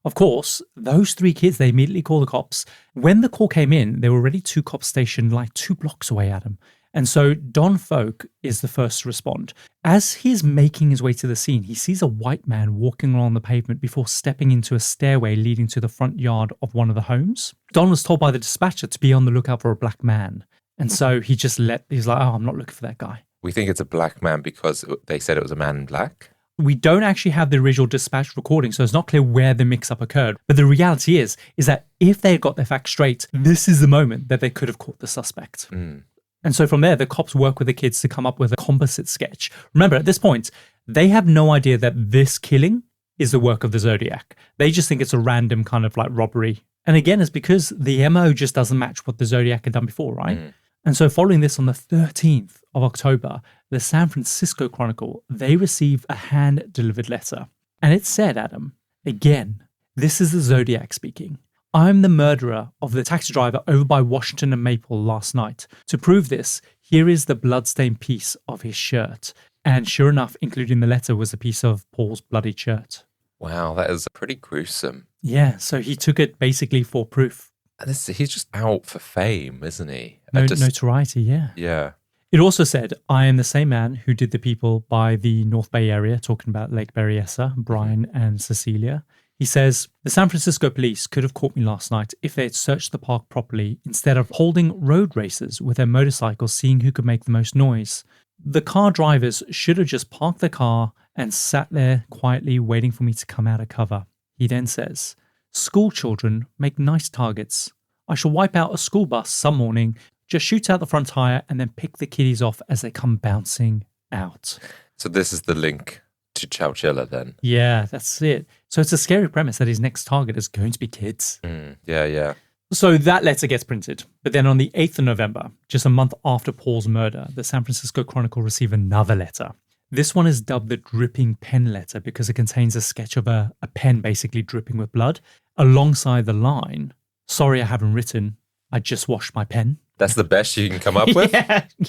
Of course, those 3 kids, they immediately call the cops. When the call came in, there were already 2 cops stationed like 2 blocks away at him. And so Don Folk is the first to respond. As he's making his way to the scene, he sees a white man walking along the pavement before stepping into a stairway leading to the front yard of one of the homes. Don was told by the dispatcher to be on the lookout for a black man. And so he's like, oh, I'm not looking for that guy. We think it's a black man because they said it was a man in black? We don't actually have the original dispatch recording, so it's not clear where the mix-up occurred. But the reality is that if they had got their facts straight, this is the moment that they could have caught the suspect. And so from there, the cops work with the kids to come up with a composite sketch. Remember, at this point, they have no idea that this killing is the work of the Zodiac. They just think it's a random kind of like robbery. And again, it's because the MO just doesn't match what the Zodiac had done before, right? And so following this, on the 13th of October, the San Francisco Chronicle, they received a hand-delivered letter. And it said, Adam, again, this is the Zodiac speaking. I'm the murderer of the taxi driver over by Washington and Maple last night. To prove this, here is the bloodstained piece of his shirt. And sure enough, included in the letter was a piece of Paul's bloodied shirt. Wow, that is pretty gruesome. Yeah, so he took it basically for proof. He's just out for fame, isn't he? Notoriety, yeah. Yeah. It also said, I am the same man who did the people by the North Bay area, talking about Lake Berryessa, Brian and Cecilia. He says, the San Francisco police could have caught me last night if they had searched the park properly instead of holding road races with their motorcycles, seeing who could make the most noise. The car drivers should have just parked the car and sat there quietly waiting for me to come out of cover. He then says, school children make nice targets. I shall wipe out a school bus some morning, just shoot out the front tire and then pick the kiddies off as they come bouncing out. So this is the link to Chowchilla then? Yeah, that's it. So it's a scary premise that his next target is going to be kids. Yeah. So that letter gets printed. But then on the 8th of November, just a month after Paul's murder, the San Francisco Chronicle received another letter. This one is dubbed the dripping pen letter because it contains a sketch of a pen basically dripping with blood, alongside the line, sorry I haven't written, I just washed my pen. That's the best you can come up with?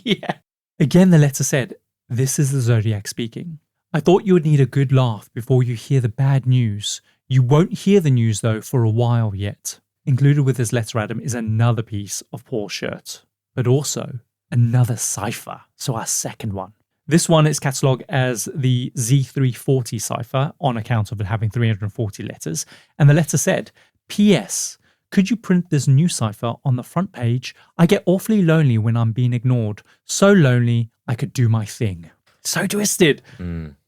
Yeah. Again, the letter said, this is the Zodiac speaking. I thought you would need a good laugh before you hear the bad news. You won't hear the news, though, for a while yet. Included with this letter, Adam, is another piece of Paul's shirt, but also another cipher, so our second one. This one is catalogued as the Z340 cipher on account of it having 340 letters. And the letter said, P.S. Could you print this new cipher on the front page? I get awfully lonely when I'm being ignored. So lonely, I could do my thing. So twisted.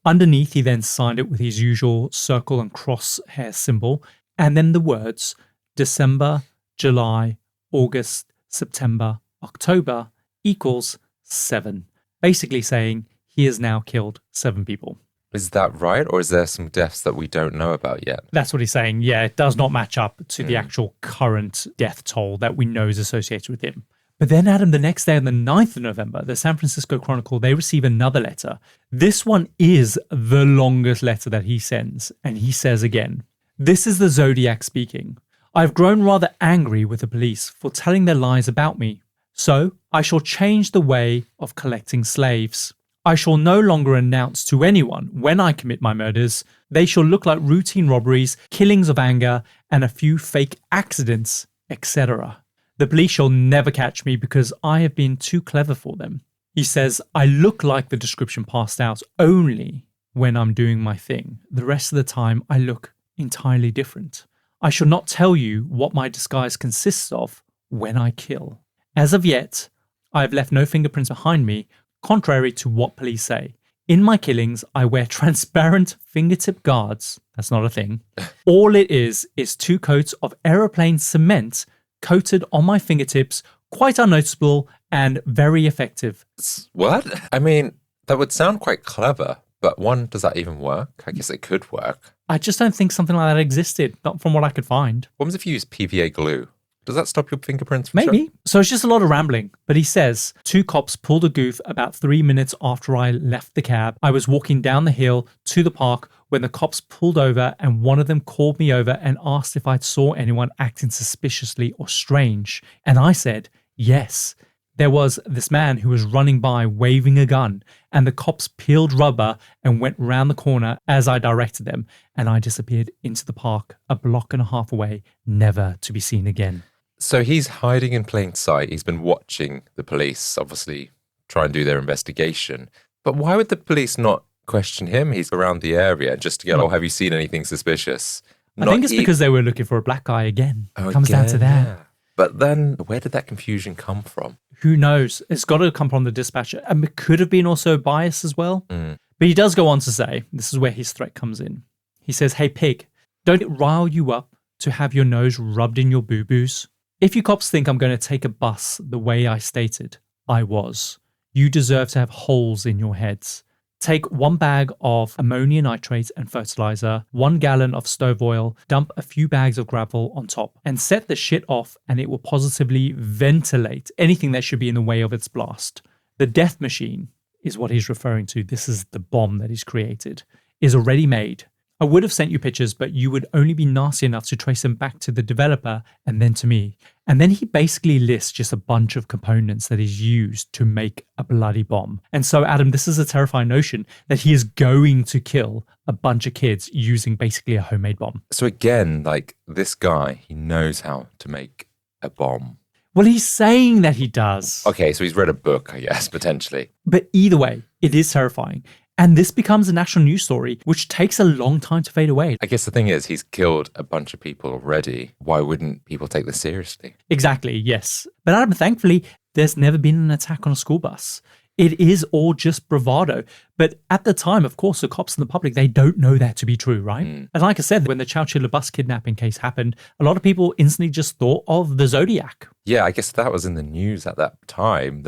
Underneath, he then signed it with his usual circle and crosshair symbol. And then the words December, July, August, September, October equals 7. Basically saying he has now killed 7 people. Is that right? Or is there some deaths that we don't know about yet? That's what he's saying. Yeah, it does not match up to the actual current death toll that we know is associated with him. But then, Adam, the next day on the 9th of November, the San Francisco Chronicle, they receive another letter. This one is the longest letter that he sends. And he says again, this is the Zodiac speaking. I've grown rather angry with the police for telling their lies about me. So I shall change the way of collecting slaves. I shall no longer announce to anyone when I commit my murders. They shall look like routine robberies, killings of anger, and a few fake accidents, etc. The police shall never catch me because I have been too clever for them. He says, I look like the description passed out only when I'm doing my thing. The rest of the time, I look entirely different. I shall not tell you what my disguise consists of when I kill. As of yet, I have left no fingerprints behind me, contrary to what police say. In my killings, I wear transparent fingertip guards. That's not a thing. All it is 2 coats of aeroplane cement coated on my fingertips, quite unnoticeable and very effective. What? I mean, that would sound quite clever, but one, does that even work? I guess it could work. I just don't think something like that existed, not from what I could find. What was if you use PVA glue? Does that stop your fingerprints? Maybe. Sure? So it's just a lot of rambling. But he says, 2 cops pulled a goof about 3 minutes after I left the cab. I was walking down the hill to the park when the cops pulled over and one of them called me over and asked if I'd saw anyone acting suspiciously or strange. And I said, yes. There was this man who was running by waving a gun, and the cops peeled rubber and went round the corner as I directed them, and I disappeared into the park 1.5 blocks away, never to be seen again. So he's hiding in plain sight. He's been watching the police, obviously, try and do their investigation. But why would the police not question him? He's around the area just to get, have you seen anything suspicious? I think it's because they were looking for a black guy again. It comes down to that. Yeah. But then where did that confusion come from? Who knows? It's got to come from the dispatcher. And it could have been also bias as well. But he does go on to say, this is where his threat comes in. He says, hey, pig, don't it rile you up to have your nose rubbed in your boo-boos? If you cops think I'm going to take a bus the way I stated, I was. You deserve to have holes in your heads. Take 1 bag of ammonium nitrate and fertilizer, 1 gallon of stove oil, dump a few bags of gravel on top, and set the shit off, and it will positively ventilate anything that should be in the way of its blast. The death machine is what he's referring to. This is the bomb that he's created, is already made. I would have sent you pictures, but you would only be nasty enough to trace them back to the developer and then to me. And then he basically lists just a bunch of components that he's used to make a bloody bomb. And so, Adam, this is a terrifying notion that he is going to kill a bunch of kids using basically a homemade bomb. So again, like this guy, he knows how to make a bomb. Well, he's saying that he does. Okay, so he's read a book, I guess, potentially. But either way, it is terrifying. And this becomes a national news story, which takes a long time to fade away. I guess the thing is, he's killed a bunch of people already. Why wouldn't people take this seriously? Exactly, yes. But Adam, thankfully, there's never been an attack on a school bus. It is all just bravado. But at the time, of course, the cops and the public, they don't know that to be true, right? And like I said, when the Chowchilla bus kidnapping case happened, a lot of people instantly just thought of the Zodiac. Yeah, I guess that was in the news at that time.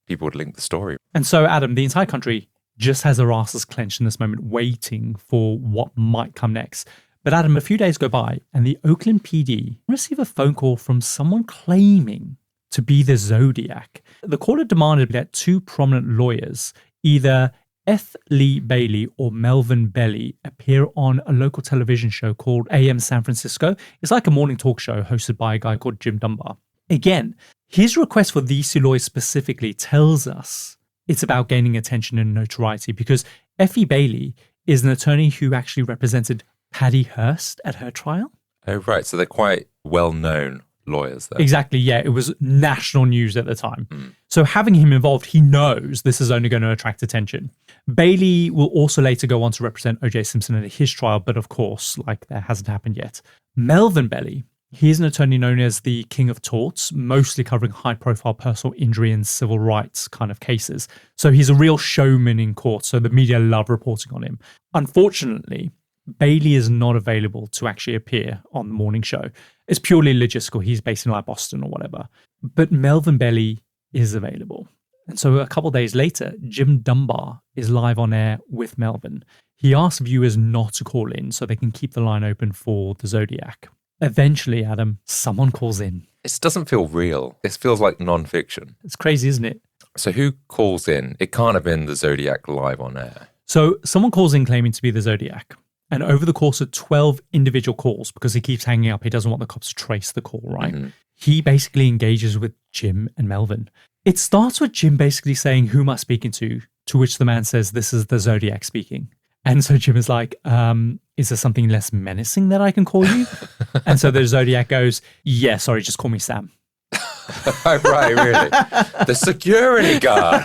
People would link the story. And so, Adam, the entire country just has their asses clenched in this moment, waiting for what might come next. But Adam, a few days go by and the Oakland PD receive a phone call from someone claiming to be the Zodiac. The caller demanded that 2 prominent lawyers, either F. Lee Bailey or Melvin Belly, appear on a local television show called AM San Francisco. It's like a morning talk show hosted by a guy called Jim Dunbar. Again, his request for these 2 lawyers specifically tells us it's about gaining attention and notoriety because Effie Bailey is an attorney who actually represented Patty Hearst at her trial. Oh, right. So they're quite well-known lawyers there. Exactly, yeah. It was national news at the time. So having him involved, he knows this is only going to attract attention. Bailey will also later go on to represent O.J. Simpson at his trial, but of course, that hasn't happened yet. Melvin Belly, he is an attorney known as the King of Torts, mostly covering high-profile personal injury and civil rights kind of cases. So he's a real showman in court, so the media love reporting on him. Unfortunately, Bailey is not available to actually appear on the morning show. It's purely logistical. He's based in Boston or whatever. But Melvin Belly is available. And so a couple of days later, Jim Dunbar is live on air with Melvin. He asks viewers not to call in so they can keep the line open for the Zodiac. Eventually, Adam, someone calls in. This doesn't feel real. This feels like non-fiction. It's crazy, isn't it? So who calls in? It can't have been the Zodiac live on air. So someone calls in claiming to be the Zodiac. And over the course of 12 individual calls, because he keeps hanging up, he doesn't want the cops to trace the call, right? He basically engages with Jim and Melvin. It starts with Jim basically saying, who am I speaking to To which the man says, "This is the Zodiac speaking." And so Jim is like, is there something less menacing that I can call you? And so the Zodiac goes, "Yeah, sorry, just call me Sam." Right, really? The security guard.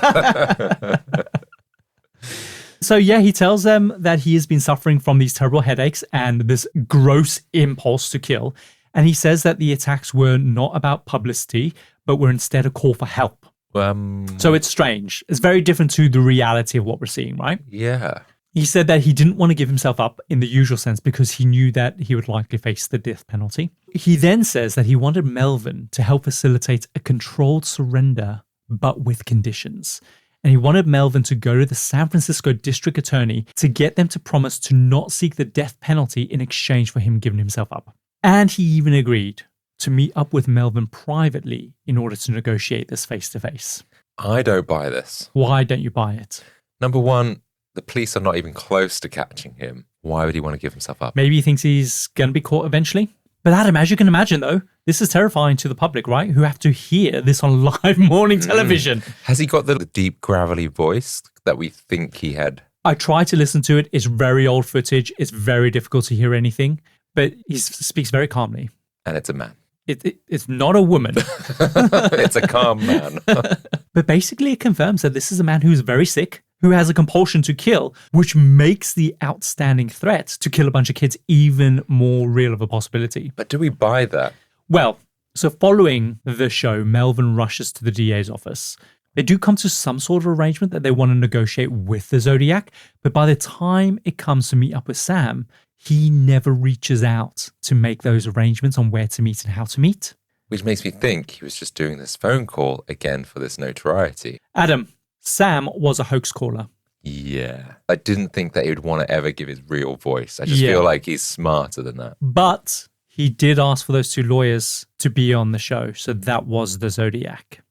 So yeah, he tells them that he has been suffering from these terrible headaches and this gross impulse to kill. And he says that the attacks were not about publicity, but were instead a call for help. So it's strange. It's very different to the reality of what we're seeing, right? Yeah. He said that he didn't want to give himself up in the usual sense because he knew that he would likely face the death penalty. He then says that he wanted Melvin to help facilitate a controlled surrender, but with conditions. And he wanted Melvin to go to the San Francisco district attorney to get them to promise to not seek the death penalty in exchange for him giving himself up. And he even agreed to meet up with Melvin privately in order to negotiate this face-to-face. I don't buy this. Why don't you buy it? Number one, the police are not even close to catching him. Why would he want to give himself up? Maybe he thinks he's going to be caught eventually. But Adam, as you can imagine, though, this is terrifying to the public, right? Who have to hear this on live morning television. Has he got the deep, gravelly voice that we think he had? I tried to listen to it. It's very old footage. It's very difficult to hear anything. But he speaks very calmly. And it's a man. It's not a woman. It's a calm man. But basically it confirms that this is a man who's very sick, who has a compulsion to kill, which makes the outstanding threat to kill a bunch of kids even more real of a possibility. But do we buy that? Well, so following the show, Melvin rushes to the DA's office. They do come to some sort of arrangement that they want to negotiate with the Zodiac, but by the time it comes to meet up with Sam, he never reaches out to make those arrangements on where to meet and how to meet. Which makes me think he was just doing this phone call again for this notoriety. Adam, Sam was a hoax caller. Yeah. I didn't think that he would want to ever give his real voice. I just feel like he's smarter than that. But he did ask for those two lawyers to be on the show, so that was the Zodiac.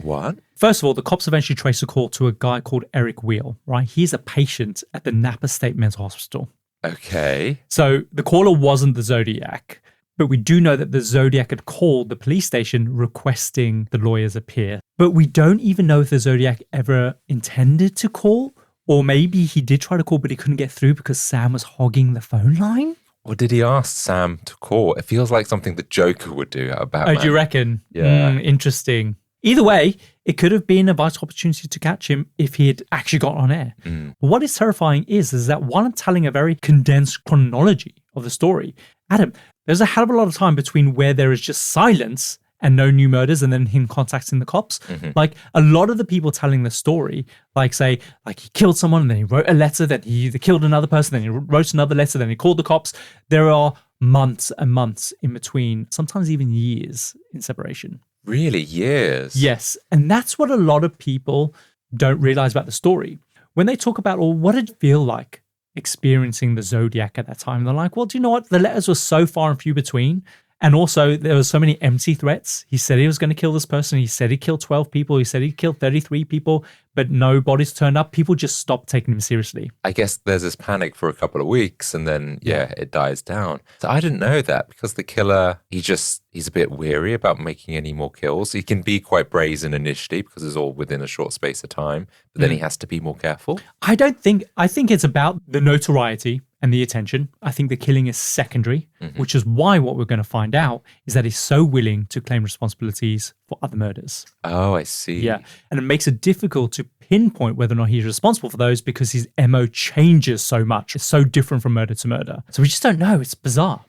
What? First of all, the cops eventually traced a call to a guy called Eric Wheel, right? He's a patient at the Napa State Mental Hospital. Okay. So the caller wasn't the Zodiac, but we do know that the Zodiac had called the police station requesting the lawyers appear. But we don't even know if the Zodiac ever intended to call, or maybe he did try to call, but he couldn't get through because Sam was hogging the phone line. Or did he ask Sam to call? It feels like something the Joker would do at Batman. Oh, do you reckon? Yeah. Interesting. Either way, it could have been a vital opportunity to catch him if he had actually got on air. But what is terrifying is that while I'm telling a very condensed chronology of the story, Adam, there's a hell of a lot of time between where there is just silence and no new murders and then him contacting the cops. Like a lot of the people telling the story, like say, like he killed someone and then he wrote a letter, then he either killed another person, then he wrote another letter, then he called the cops. There are months and months in between, sometimes even years in separation. Really? Years? Yes. And that's what a lot of people don't realize about the story. When they talk about, well, what did it feel like experiencing the Zodiac at that time? They're like, well, do you know what? The letters were so far and few between. And also, there were so many empty threats. He said he was going to kill this person. He said he killed 12 people. He said he killed 33 people, but no bodies turned up. People just stopped taking him seriously. I guess there's this panic for a couple of weeks and then, it dies down. So I didn't know that because the killer, he's a bit weary about making any more kills. He can be quite brazen initially because it's all within a short space of time, but then he has to be more careful. I think it's about the notoriety and the attention. I think the killing is secondary, which is why what we're going to find out is that he's so willing to claim responsibilities for other murders. Oh, I see. Yeah. And it makes it difficult to pinpoint whether or not he's responsible for those because his MO changes so much. It's so different from murder to murder. So we just don't know. It's bizarre.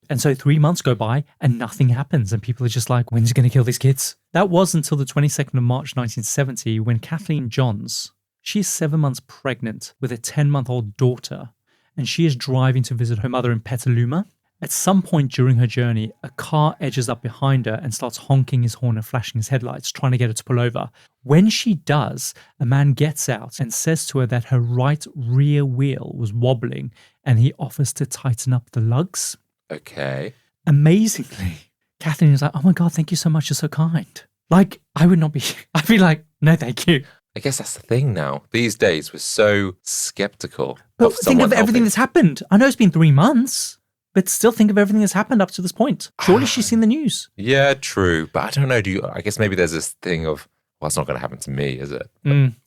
And so 3 months go by and nothing happens. And people are just like, when's he going to kill these kids? That was until the 22nd of March, 1970, when Kathleen Johns, she's 7 months pregnant with a 10-month-old daughter. And she is driving to visit her mother in Petaluma. At some point during her journey, a car edges up behind her and starts honking his horn and flashing his headlights, trying to get her to pull over. When she does, a man gets out and says to her that her right rear wheel was wobbling and he offers to tighten up the lugs. Okay. Amazingly, Kathleen is like, oh my God, thank you so much. You're so kind. Like, I'd be like, no, thank you. I guess that's the thing now. These days, we're so skeptical. But think of everything that's happened. I know it's been 3 months, but still think of everything that's happened up to this point. Surely she's seen the news. Yeah, true. But I don't know. I guess maybe there's this thing of, well, it's not going to happen to me, is it?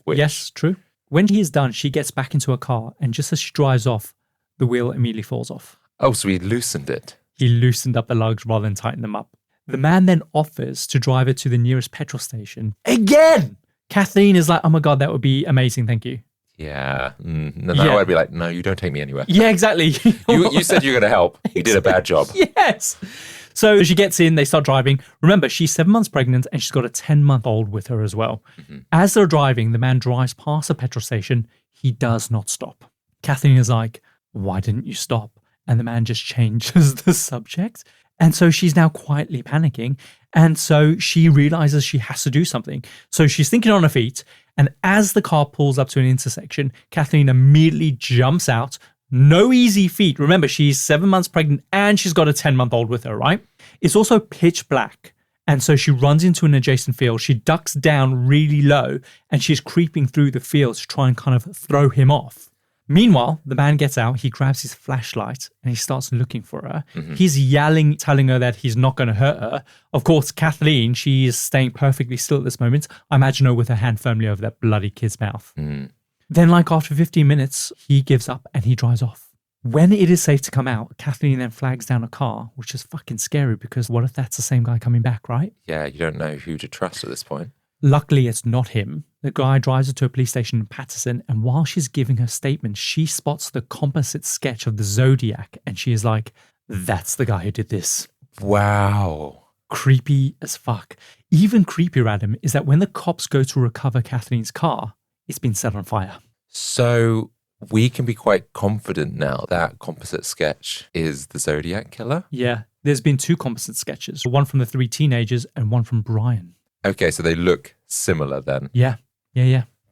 Yes, true. When he is done, she gets back into her car, and just as she drives off, the wheel immediately falls off. Oh, so he loosened it. He loosened up the lugs rather than tighten them up. The man then offers to drive her to the nearest petrol station. Again! Kathleen is like, oh my God, that would be amazing, thank you. Yeah. No, I'd be like, no, you don't take me anywhere. Yeah, exactly. You said you were going to help. You did a bad job. Yes. So she gets in, they start driving. Remember, she's 7 months pregnant and she's got a 10-month-old with her as well. Mm-hmm. As they're driving, the man drives past a petrol station. He does not stop. Kathleen is like, why didn't you stop? And the man just changes the subject. And so she's now quietly panicking. And so she realizes she has to do something. So she's thinking on her feet. And as the car pulls up to an intersection, Kathleen immediately jumps out. No easy feat. Remember, she's 7 months pregnant and she's got a 10-month-old with her, right? It's also pitch black. And so she runs into an adjacent field. She ducks down really low and she's creeping through the field to try and kind of throw him off. Meanwhile, the man gets out, he grabs his flashlight and he starts looking for her. Mm-hmm. He's yelling, telling her that he's not going to hurt her. Of course, Kathleen, she is staying perfectly still at this moment. I imagine her with her hand firmly over that bloody kid's mouth. Mm. Then, like after 15 minutes, he gives up and he drives off. When it is safe to come out, Kathleen then flags down a car, which is fucking scary because what if that's the same guy coming back, right? Yeah, you don't know who to trust at this point. Luckily, it's not him. The guy drives her to a police station in Patterson, and while she's giving her statement, she spots the composite sketch of the Zodiac, and she is like, that's the guy who did this. Wow. Creepy as fuck. Even creepier, Adam, is that when the cops go to recover Kathleen's car, it's been set on fire. So we can be quite confident now that composite sketch is the Zodiac Killer? Yeah, there's been 2 composite sketches, one from the 3 teenagers and one from Brian. Okay, so they look similar then. Yeah.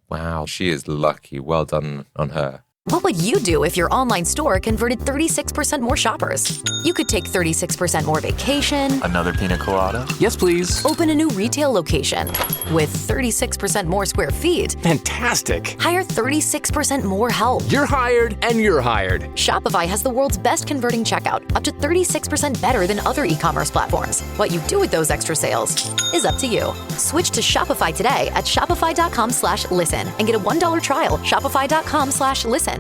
Wow, she is lucky. Well done on her. What would you do if your online store converted 36% more shoppers? You could take 36% more vacation. Another pina colada? Yes, please. Open a new retail location with 36% more square feet. Fantastic. Hire 36% more help. You're hired and you're hired. Shopify has the world's best converting checkout, up to 36% better than other e-commerce platforms. What you do with those extra sales is up to you. Switch to Shopify today at shopify.com/listen and get a $1 trial. Shopify.com/listen.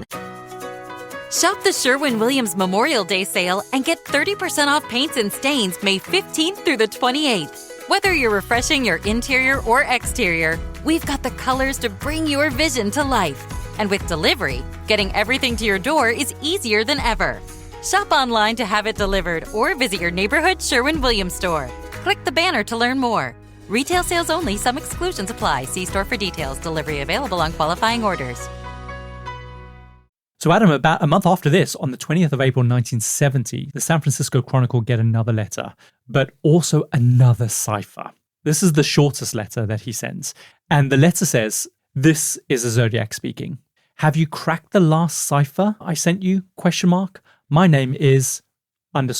Shop the Sherwin-Williams Memorial Day sale and get 30% off paints and stains May 15th through the 28th. Whether you're refreshing your interior or exterior, we've got the colors to bring your vision to life. And with delivery, getting everything to your door is easier than ever. Shop online to have it delivered or visit your neighborhood Sherwin-Williams store. Click the banner to learn more. Retail sales only. Some exclusions apply. See store for details. Delivery available on qualifying orders. So Adam, about a month after this, on the 20th of April 1970, the San Francisco Chronicle get another letter, but also another cipher. This is the shortest letter that he sends. And the letter says, this is a Zodiac speaking. Have you cracked the last cipher I sent you? ? My name is ... And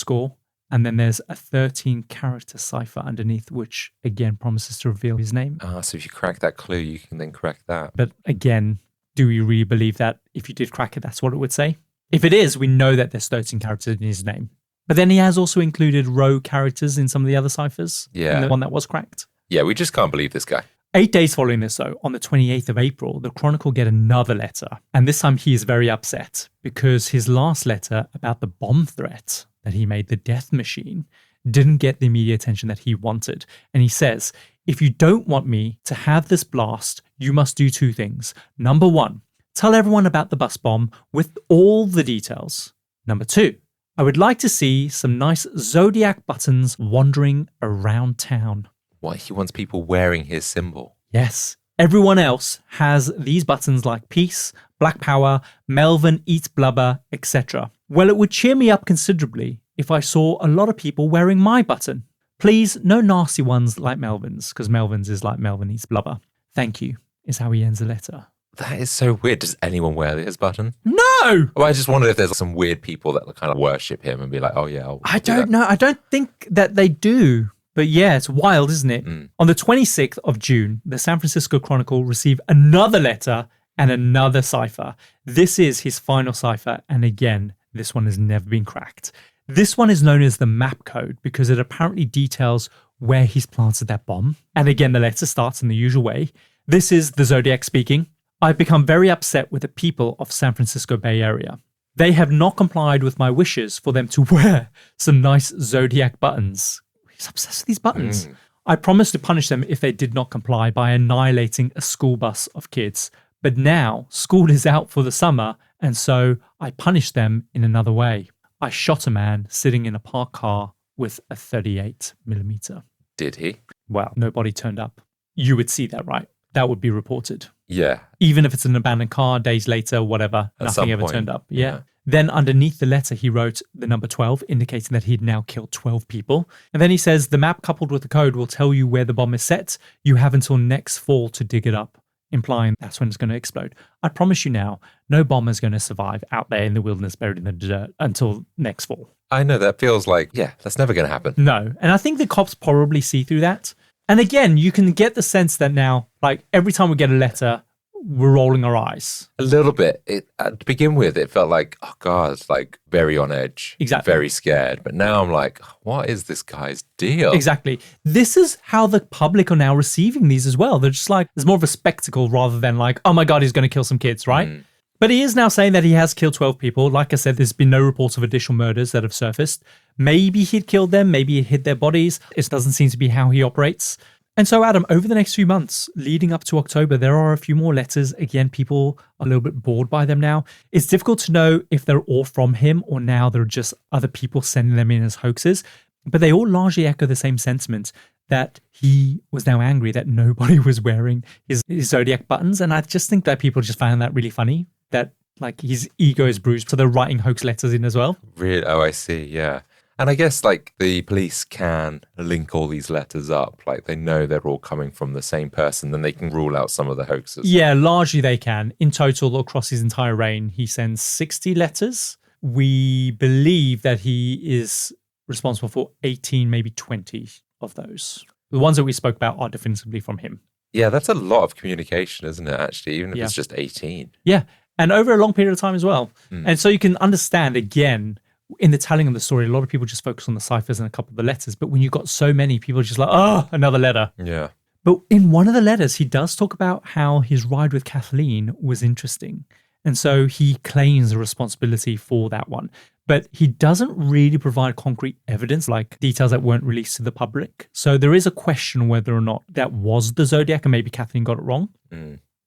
then there's a 13-character cipher underneath, which again promises to reveal his name. So if you crack that clue, you can then crack that. But again, do we really believe that if you did crack it, that's what it would say? If it is, we know that there's 13 characters in his name. But then he has also included row characters in some of the other ciphers. Yeah. In the one that was cracked. Yeah, we just can't believe this guy. 8 days following this, though, on the 28th of April, the Chronicle get another letter. And this time he is very upset because his last letter about the bomb threat that he made, the death machine, didn't get the media attention that he wanted. And he says, if you don't want me to have this blast, you must do 2 things. Number 1, tell everyone about the bus bomb with all the details. Number 2, I would like to see some nice Zodiac buttons wandering around town. What, he wants people wearing his symbol? Yes. Everyone else has these buttons like peace, black power, Melvin eats blubber, etc. Well, it would cheer me up considerably if I saw a lot of people wearing my button. Please, no nasty ones like Melvin's, because Melvin's is like Melvin eats blubber. Thank you, is how he ends the letter. That is so weird. Does anyone wear his button? No! Well, I just wonder if there's some weird people that kind of worship him and be like, oh yeah, I don't know. I don't think that they do. But yeah, it's wild, isn't it? Mm. On the 26th of June, the San Francisco Chronicle received another letter and another cipher. This is his final cipher. And again, this one has never been cracked. This one is known as the map code because it apparently details where he's planted that bomb. And again, the letter starts in the usual way. This is the Zodiac speaking. I've become very upset with the people of San Francisco Bay Area. They have not complied with my wishes for them to wear some nice Zodiac buttons. He's obsessed with these buttons. I promised to punish them if they did not comply by annihilating a school bus of kids. But now school is out for the summer, and so I punished them in another way. I shot a man sitting in a parked car with a 38mm. Did he? Well, nobody turned up. You would see that, right? That would be reported. Yeah. Even if it's an abandoned car, days later, whatever, nothing ever turned up. Yeah. Then underneath the letter, he wrote the number 12, indicating that he'd now killed 12 people. And then he says, the map coupled with the code will tell you where the bomb is set. You have until next fall to dig it up, implying that's when it's going to explode. I promise you now, no bomber is going to survive out there in the wilderness buried in the dirt until next fall. I know, that feels like, that's never going to happen. No. And I think the cops probably see through that. And again, you can get the sense that now, like every time we get a letter, we're rolling our eyes. A little bit. To begin with, it felt like, oh God, like very on edge. Exactly. Very scared. But now I'm like, what is this guy's deal? Exactly. This is how the public are now receiving these as well. They're just like, it's more of a spectacle rather than like, oh my God, he's going to kill some kids, right? But he is now saying that he has killed 12 people. Like I said, there's been no reports of additional murders that have surfaced. Maybe he'd killed them. Maybe he hid their bodies. It doesn't seem to be how he operates. And so, Adam, over the next few months, leading up to October, there are a few more letters. Again, people are a little bit bored by them now. It's difficult to know if they're all from him or now they're just other people sending them in as hoaxes. But they all largely echo the same sentiment that he was now angry that nobody was wearing his Zodiac buttons. And I just think that people just found that really funny, that like his ego is bruised. So they're writing hoax letters in as well. Really? Oh, I see. Yeah. And I guess like the police can link all these letters up. Like they know they're all coming from the same person, then they can rule out some of the hoaxes. Yeah, largely they can. In total, across his entire reign, he sends 60 letters. We believe that he is responsible for 18, maybe 20 of those. The ones that we spoke about are definitively from him. Yeah, that's a lot of communication, isn't it, actually, even if it's just 18. Yeah, and over a long period of time as well. And so you can understand, again, in the telling of the story, a lot of people just focus on the ciphers and a couple of the letters. But when you've got so many, people are just like, oh, another letter. Yeah. But in one of the letters, he does talk about how his ride with Kathleen was interesting. And so he claims the responsibility for that one. But he doesn't really provide concrete evidence, like details that weren't released to the public. So there is a question whether or not that was the Zodiac and maybe Kathleen got it wrong.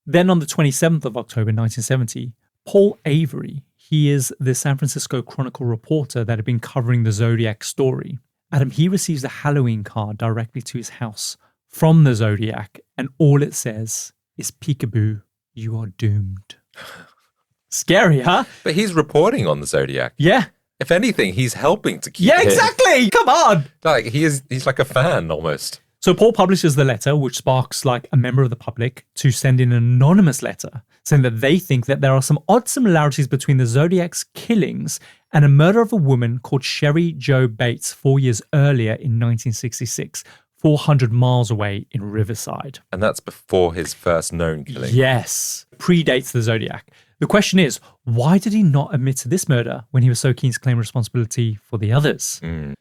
Then on the 27th of October, 1970, Paul Avery, he is the San Francisco Chronicle reporter that had been covering the Zodiac story. Adam, he receives a Halloween card directly to his house from the Zodiac, and all it says is, peekaboo, you are doomed. Scary, huh? But he's reporting on the Zodiac. Yeah. If anything, he's helping to keep Yeah, it. exactly. Come on. Like he's like a fan almost. So Paul publishes the letter, which sparks like a member of the public to send in an anonymous letter saying that they think that there are some odd similarities between the Zodiac's killings and a murder of a woman called Sherry Jo Bates 4 years earlier in 1966, 400 miles away in Riverside. And that's before his first known killing. Yes, predates the Zodiac. The question is, why did he not admit to this murder when he was so keen to claim responsibility for the others?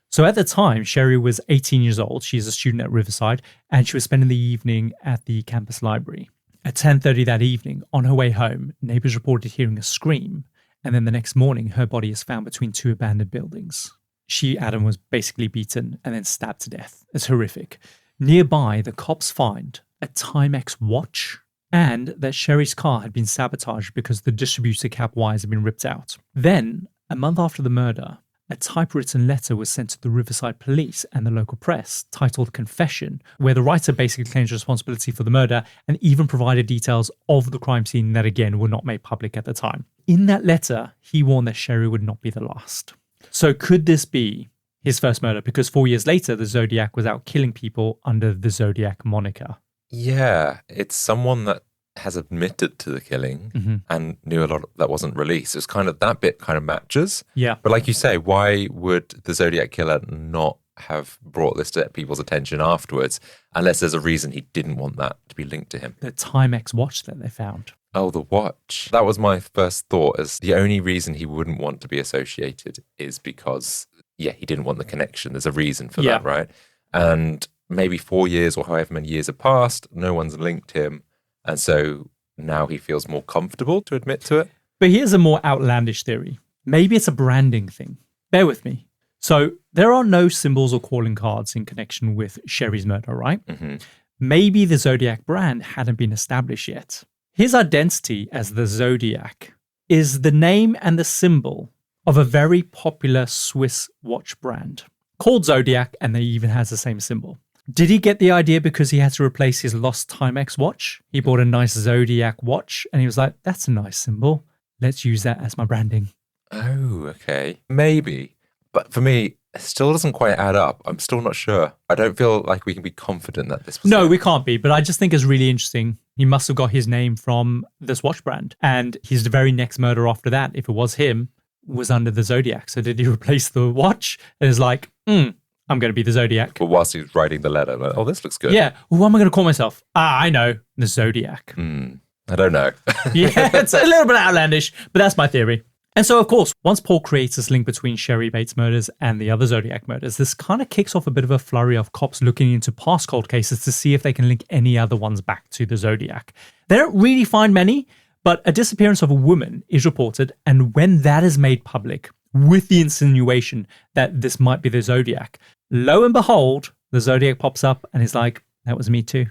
So at the time, Sherry was 18 years old. She's a student at Riverside, and she was spending the evening at the campus library. At 10:30 that evening, on her way home, neighbors reported hearing a scream, and then the next morning, her body is found between two abandoned buildings. She, Adam, was basically beaten and then stabbed to death. It's horrific. Nearby, the cops find a Timex watch and that Sherry's car had been sabotaged because the distributor cap wires had been ripped out. Then, a month after the murder, a typewritten letter was sent to the Riverside police and the local press titled Confession, where the writer basically claims responsibility for the murder and even provided details of the crime scene that, again, were not made public at the time. In that letter, he warned that Sherry would not be the last. So could this be his first murder? Because 4 years later, the Zodiac was out killing people under the Zodiac moniker. Yeah, it's someone that has admitted to the killing and knew a lot that wasn't released. It's kind of that bit kind of matches. Yeah. But like you say, why would the Zodiac Killer not have brought this to people's attention afterwards unless there's a reason he didn't want that to be linked to him? The Timex watch that they found. Oh, the watch. That was my first thought, is the only reason he wouldn't want to be associated is because, he didn't want the connection. There's a reason for that, right? And maybe 4 years or however many years have passed, no one's linked him. And so now he feels more comfortable to admit to it. But here's a more outlandish theory. Maybe it's a branding thing. Bear with me. So there are no symbols or calling cards in connection with Sherry's murder, right? Mm-hmm. Maybe the Zodiac brand hadn't been established yet. His identity as the Zodiac is the name and the symbol of a very popular Swiss watch brand called Zodiac, and they even has the same symbol. Did he get the idea because he had to replace his lost Timex watch? He bought a nice Zodiac watch and he was like, that's a nice symbol. Let's use that as my branding. Oh, okay. Maybe. But for me, it still doesn't quite add up. I'm still not sure. I don't feel like we can be confident that this was No, it. we can't be. But I just think it's really interesting. He must have got his name from this watch brand. And his very next murder after that, if it was him, was under the Zodiac. So did he replace the watch? And it's like, I'm going to be the Zodiac. But whilst he was writing the letter, like, oh, this looks good. Yeah. Well, what am I going to call myself? I know. The Zodiac. I don't know. Yeah, it's a little bit outlandish, but that's my theory. And so, of course, once Paul creates this link between Sherry Bates' murders and the other Zodiac murders, this kind of kicks off a bit of a flurry of cops looking into past cold cases to see if they can link any other ones back to the Zodiac. They don't really find many, but a disappearance of a woman is reported, and when that is made public, with the insinuation that this might be the Zodiac, lo and behold, the Zodiac pops up and is like, that was me too.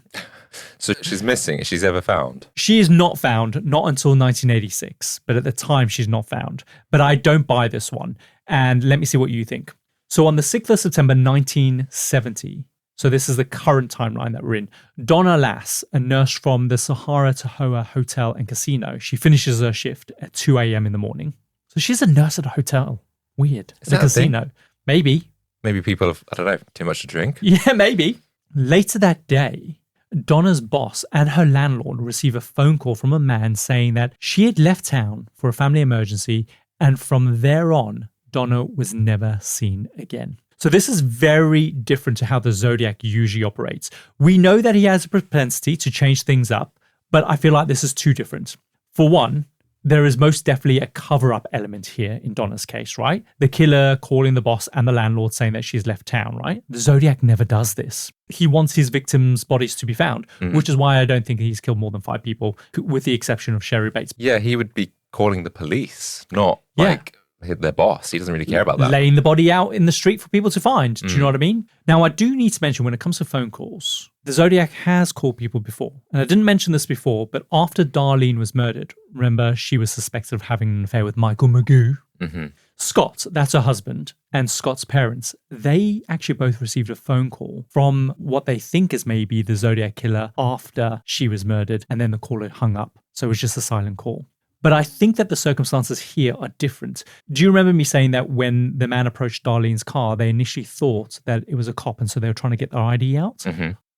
So she's missing. Is she ever found? She is not found, not until 1986. But at the time, she's not found. But I don't buy this one. And let me see what you think. So on the 6th of September 1970, so this is the current timeline that we're in, Donna Lass, a nurse from the Sahara Tahoe Hotel and Casino, she finishes her shift at 2 a.m. in the morning. So she's a nurse at a hotel. Weird. Is At a that a thing? casino. Maybe. Maybe people have, I don't know, too much to drink. Yeah, maybe. Later that day, Donna's boss and her landlord receive a phone call from a man saying that she had left town for a family emergency, and from there on, Donna was never seen again. So this is very different to how the Zodiac usually operates. We know that he has a propensity to change things up, but I feel like this is too different. For one, there is most definitely a cover-up element here in Donna's case, right? The killer calling the boss and the landlord saying that she's left town, right? The Zodiac never does this. He wants his victims' bodies to be found, which is why I don't think he's killed more than 5 people, with the exception of Sherry Bates. Yeah, he would be calling the police, not like their boss. He doesn't really care about that. Laying the body out in the street for people to find. Do you know what I mean? Now, I do need to mention when it comes to phone calls, the Zodiac has called people before. And I didn't mention this before, but after Darlene was murdered, remember, she was suspected of having an affair with Michael Magoo. Scott, that's her husband, and Scott's parents, they actually both received a phone call from what they think is maybe the Zodiac Killer after she was murdered, and then the caller hung up. So it was just a silent call. But I think that the circumstances here are different. Do you remember me saying that when the man approached Darlene's car, they initially thought that it was a cop, and so they were trying to get their ID out?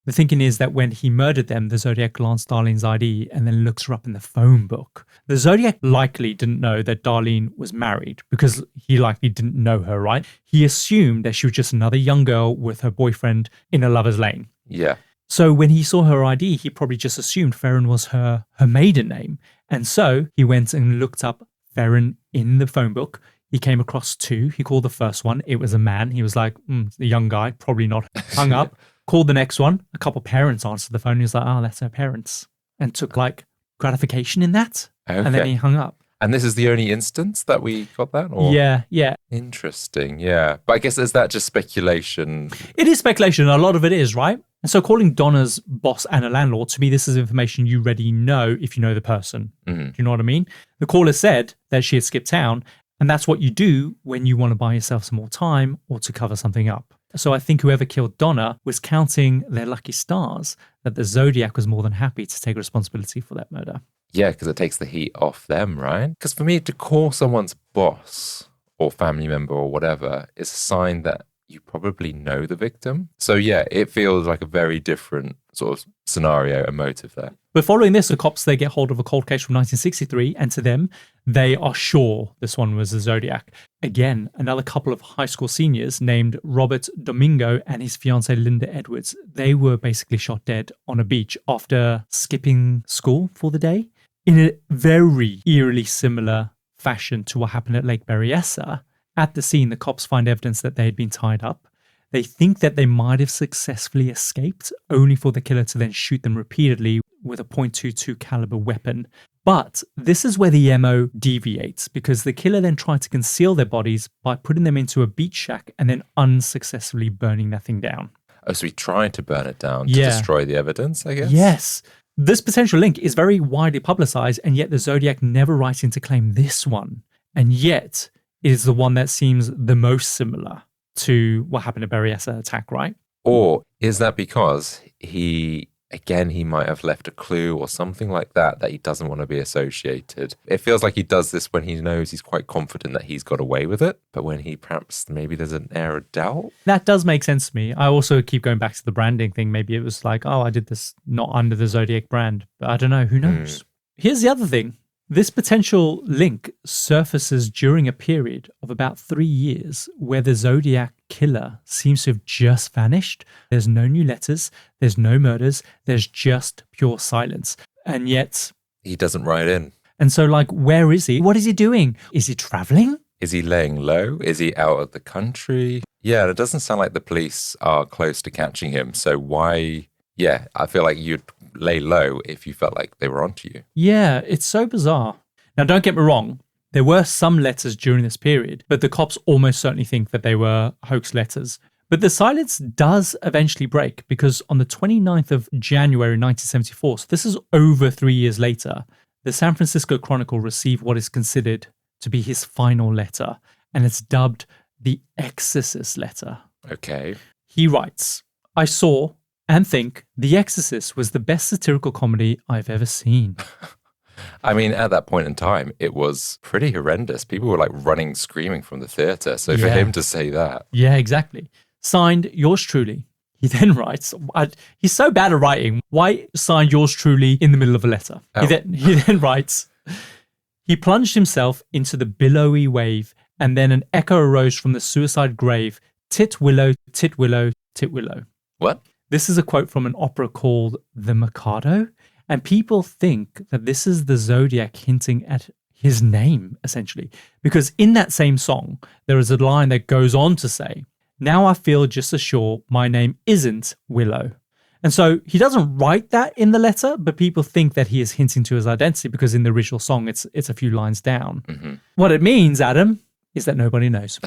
The thinking is that when he murdered them, the Zodiac glanced Darlene's ID and then looks her up in the phone book. The Zodiac likely didn't know that Darlene was married because he likely didn't know her, right? He assumed that she was just another young girl with her boyfriend in a lover's lane. Yeah. So when he saw her ID, he probably just assumed Ferrin was her maiden name. And so he went and looked up Ferrin in the phone book. He came across 2. He called the first one. It was a man. He was like, the young guy, probably not. Hung up. Called the next one. A couple parents answered the phone. He was like, oh, that's her parents. And took like gratification in that. Okay. And then he hung up. And this is the only instance that we got that? Or? Yeah. Interesting, yeah. But I guess is that just speculation? It is speculation. A lot of it is, right? And so calling Donna's boss and a landlord, to me, this is information you already know if you know the person. Do you know what I mean? The caller said that she had skipped town, and that's what you do when you want to buy yourself some more time or to cover something up. So I think whoever killed Donna was counting their lucky stars that the Zodiac was more than happy to take responsibility for that murder. Yeah, because it takes the heat off them, right? Because for me, to call someone's boss or family member or whatever is a sign that you probably know the victim. So yeah, it feels like a very different sort of scenario and motive there. But following this, the cops, they get hold of a cold case from 1963, and to them, they are sure this one was the Zodiac. Again, another couple of high school seniors named Robert Domingo and his fiancée Linda Edwards, they were basically shot dead on a beach after skipping school for the day in a very eerily similar fashion to what happened at Lake Berryessa. At the scene, the cops find evidence that they had been tied up. They think that they might have successfully escaped, only for the killer to then shoot them repeatedly with a .22 caliber weapon. But this is where the MO deviates, because the killer then tried to conceal their bodies by putting them into a beach shack and then unsuccessfully burning that thing down. Oh, so he tried to burn it down to destroy the evidence, I guess? Yes. This potential link is very widely publicized, and yet the Zodiac never writes in to claim this one. And yet, it is the one that seems the most similar to what happened at Berryessa attack, right? Or is that because he might have left a clue or something like that he doesn't want to be associated? It feels like he does this when he knows he's quite confident that he's got away with it, but when he perhaps maybe there's an air of doubt. That does make sense to me. I also keep going back to the branding thing. Maybe it was like, oh, I did this not under the Zodiac brand, but I don't know. Who knows? Here's the other thing. This potential link surfaces during a period of about 3 years where the Zodiac Killer seems to have just vanished. There's no new letters, there's no murders, there's just pure silence. And yet... he doesn't write in. And so, like, where is he? What is he doing? Is he traveling? Is he laying low? Is he out of the country? Yeah, it doesn't sound like the police are close to catching him. So why... yeah, I feel like you'd lay low if you felt like they were onto you. Yeah, it's so bizarre. Now, don't get me wrong. There were some letters during this period, but the cops almost certainly think that they were hoax letters. But the silence does eventually break, because on the 29th of January 1974, so this is over 3 years later, the San Francisco Chronicle received what is considered to be his final letter, and it's dubbed the Exorcist letter. Okay. He writes, "I saw and think The Exorcist was the best satirical comedy I've ever seen." I mean, at that point in time, it was pretty horrendous. People were like running, screaming from the theater. So for him to say that. Yeah, exactly. Signed, yours truly. He then writes, he's so bad at writing. Why sign yours truly in the middle of a letter? Oh. He then writes, "He plunged himself into the billowy wave, and then an echo arose from the suicide grave. Tit willow, tit willow, tit willow." What? This is a quote from an opera called The Mikado, and people think that this is the Zodiac hinting at his name, essentially. Because in that same song, there is a line that goes on to say, "Now I feel just as sure my name isn't Willow." And so he doesn't write that in the letter, but people think that he is hinting to his identity, because in the original song, it's a few lines down. Mm-hmm. What it means, Adam, is that nobody knows.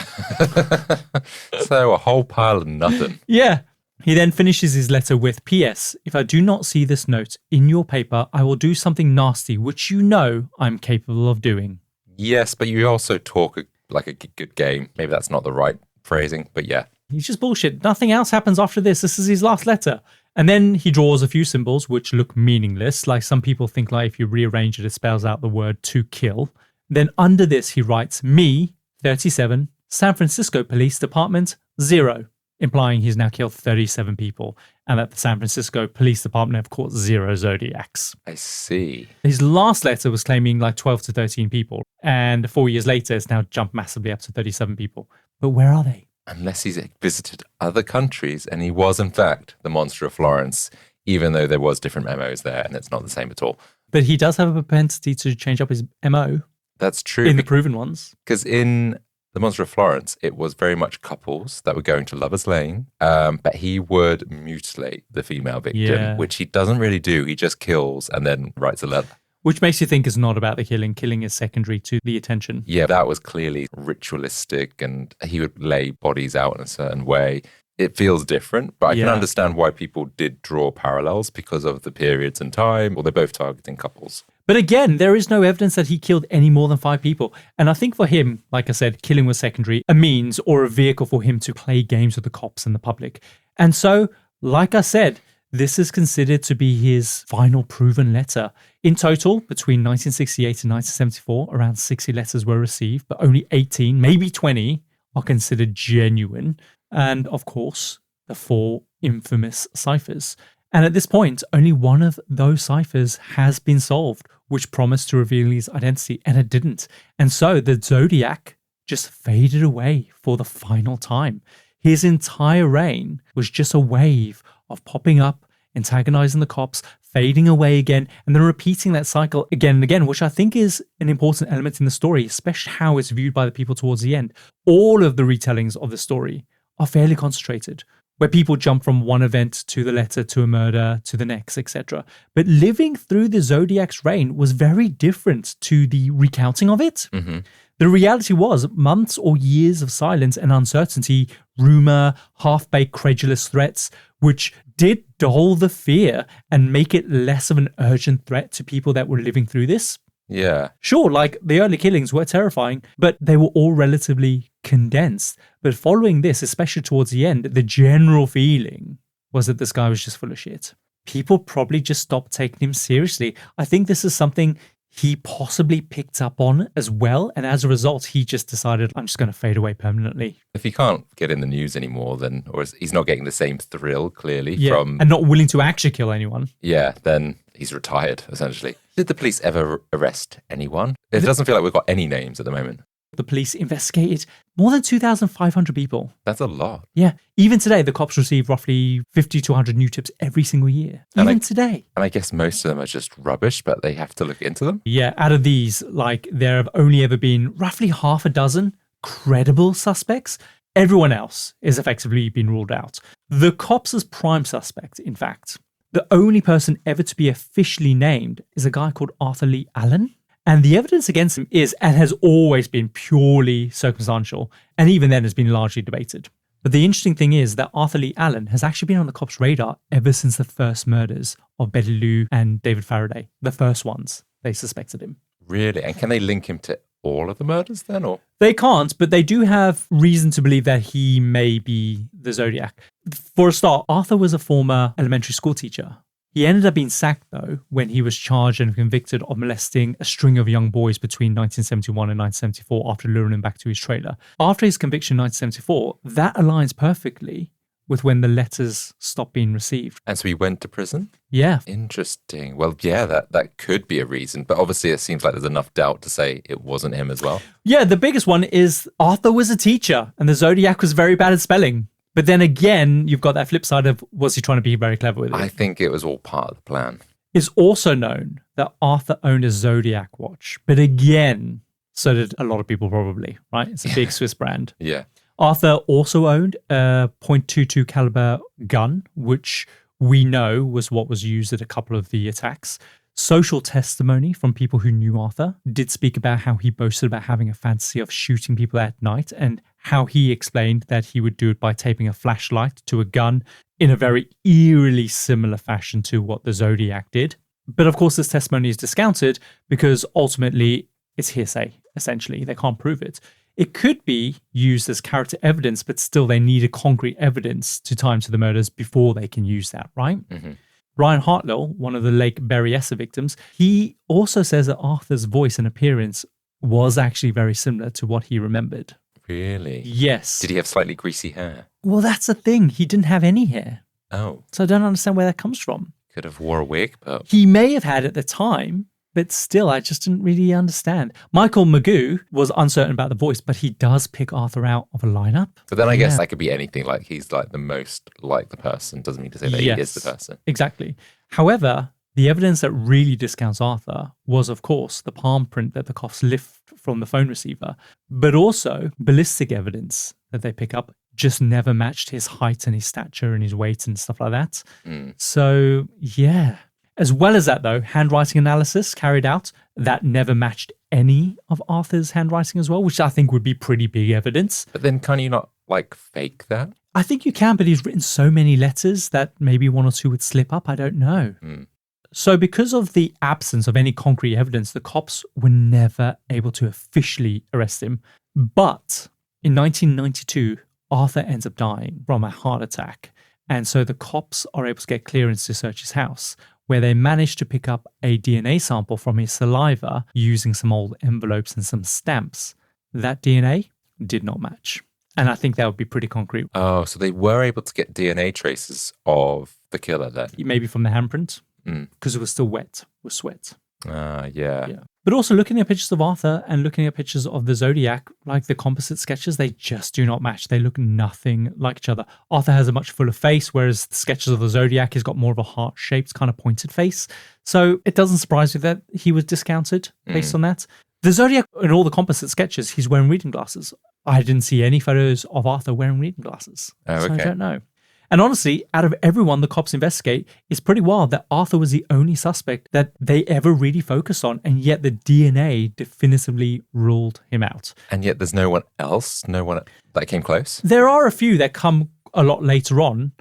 So a whole pile of nothing. Yeah. He then finishes his letter with, "P.S. If I do not see this note in your paper, I will do something nasty, which you know I'm capable of doing." Yes, but you also talk like a good game. Maybe that's not the right phrasing, but yeah. He's just bullshit. Nothing else happens after this. This is his last letter. And then he draws a few symbols which look meaningless. Like some people think like if you rearrange it, it spells out the word "to kill." Then under this, he writes, "Me, 37, San Francisco Police Department, 0. Implying he's now killed 37 people, and that the San Francisco Police Department have caught 0 Zodiacs. I see. His last letter was claiming like 12 to 13 people, and 4 years later, it's now jumped massively up to 37 people. But where are they? Unless he's visited other countries, and he was, in fact, the Monster of Florence, even though there was different memos there, and it's not the same at all. But he does have a propensity to change up his MO. That's true. In the proven ones. Because in The Monster of Florence, it was very much couples that were going to Lover's Lane, but he would mutilate the female victim, which he doesn't really do. He just kills and then writes a letter. Which makes you think it's not about the killing. Killing is secondary to the attention. Yeah, that was clearly ritualistic, and he would lay bodies out in a certain way. It feels different, but I can understand why people did draw parallels because of the periods and time, or they're both targeting couples. But again, there is no evidence that he killed any more than 5 people. And I think for him, like I said, killing was secondary, a means or a vehicle for him to play games with the cops and the public. And so, like I said, this is considered to be his final proven letter. In total, between 1968 and 1974, around 60 letters were received, but only 18, maybe 20, are considered genuine. And of course, the 4 infamous ciphers. And at this point, only one of those ciphers has been solved, which promised to reveal his identity, and it didn't. And so the Zodiac just faded away for the final time. His entire reign was just a wave of popping up, antagonizing the cops, fading away again, and then repeating that cycle again and again, which I think is an important element in the story, especially how it's viewed by the people towards the end. All of the retellings of the story are fairly concentrated. where people jump from one event to the letter to a murder to the next, etc. But living through the Zodiac's reign was very different to the recounting of it. Mm-hmm. The reality was months or years of silence and uncertainty, rumor, half-baked credulous threats, which did dull the fear and make it less of an urgent threat to people that were living through this. Yeah. Sure, like the early killings were terrifying, but they were all relatively condensed. But following this, especially towards the end, the general feeling was that this guy was just full of shit. People probably just stopped taking him seriously. I think this is something he possibly picked up on as well. And as a result, he just decided, I'm just going to fade away permanently. If he can't get in the news anymore, then, or he's not getting the same thrill, clearly, from... And not willing to actually kill anyone. Yeah, then he's retired, essentially. Did the police ever arrest anyone? It doesn't feel like we've got any names at the moment. The police investigated more than 2,500 people. That's a lot. Yeah. Even today, the cops receive roughly 50 to 100 new tips every single year. Even today. And I guess most of them are just rubbish, but they have to look into them. Yeah. Out of these, like, there have only ever been roughly half a dozen credible suspects. Everyone else is effectively been ruled out. The cops' prime suspect, in fact, the only person ever to be officially named is a guy called Arthur Lee Allen. And the evidence against him is and has always been purely circumstantial, and even then has been largely debated. But the interesting thing is that Arthur Lee Allen has actually been on the cops' radar ever since the first murders of Betty Lou and David Faraday, the first ones they suspected him. Really? And can they link him to all of the murders then? Or they can't, but they do have reason to believe that he may be the Zodiac. For a start, Arthur was a former elementary school teacher. He ended up being sacked, though, when he was charged and convicted of molesting a string of young boys between 1971 and 1974 after luring them back to his trailer. After his conviction in 1974, that aligns perfectly with when the letters stopped being received. And so he went to prison? Yeah. Interesting. Well, yeah, that could be a reason. But obviously it seems like there's enough doubt to say it wasn't him as well. Yeah, the biggest one is Arthur was a teacher and the Zodiac was very bad at spelling. But then again, you've got that flip side of, was he trying to be very clever with it? I think it was all part of the plan. It's also known that Arthur owned a Zodiac watch. But again, so did a lot of people probably, right? It's a big Swiss brand. Yeah. Arthur also owned a .22 caliber gun, which we know was what was used at a couple of the attacks. Social testimony from people who knew Arthur did speak about how he boasted about having a fantasy of shooting people at night and how he explained that he would do it by taping a flashlight to a gun in a very eerily similar fashion to what the Zodiac did. But of course, this testimony is discounted because ultimately it's hearsay, essentially. They can't prove it. It could be used as character evidence, but still they need a concrete evidence to tie him to the murders before they can use that, right? Mm-hmm. Ryan Hartnell, one of the Lake Berryessa victims, he also says that Arthur's voice and appearance was actually very similar to what he remembered. Really? Yes. Did he have slightly greasy hair? Well, that's the thing. He didn't have any hair. Oh. So I don't understand where that comes from. Could have wore a wig, but... He may have had at the time, but still, I just didn't really understand. Michael Magoo was uncertain about the voice, but he does pick Arthur out of a lineup. But then I guess that could be anything, like he's like the most like the person. Doesn't mean to say that he is the person. Exactly. However, the evidence that really discounts Arthur was, of course, the palm print that the cops lift from the phone receiver, but also ballistic evidence that they pick up just never matched his height and his stature and his weight and stuff like that. So, yeah. As well as that, though, handwriting analysis carried out that never matched any of Arthur's handwriting as well, which I think would be pretty big evidence. But then can you not, like, fake that? I think you can, but he's written so many letters that maybe one or two would slip up. I don't know. So because of the absence of any concrete evidence, the cops were never able to officially arrest him. But in 1992, Arthur ends up dying from a heart attack. And so the cops are able to get clearance to search his house, where they managed to pick up a DNA sample from his saliva using some old envelopes and some stamps. That DNA did not match. And I think that would be pretty concrete. Oh, so they were able to get DNA traces of the killer then? Maybe from the handprint, because it was still wet with sweat. Yeah. But also looking at pictures of Arthur and looking at pictures of the Zodiac, like the composite sketches, they just do not match. They look nothing like each other. Arthur has a much fuller face, whereas the sketches of the Zodiac has got more of a heart-shaped kind of pointed face. So it doesn't surprise me that he was discounted based on that. The Zodiac, in all the composite sketches, he's wearing reading glasses. I didn't see any photos of Arthur wearing reading glasses. Oh, okay. So I don't know. And honestly, out of everyone the cops investigate, it's pretty wild that Arthur was the only suspect that they ever really focused on, and yet the DNA definitively ruled him out. And yet there's no one else, no one that came close? There are a few that come a lot later on,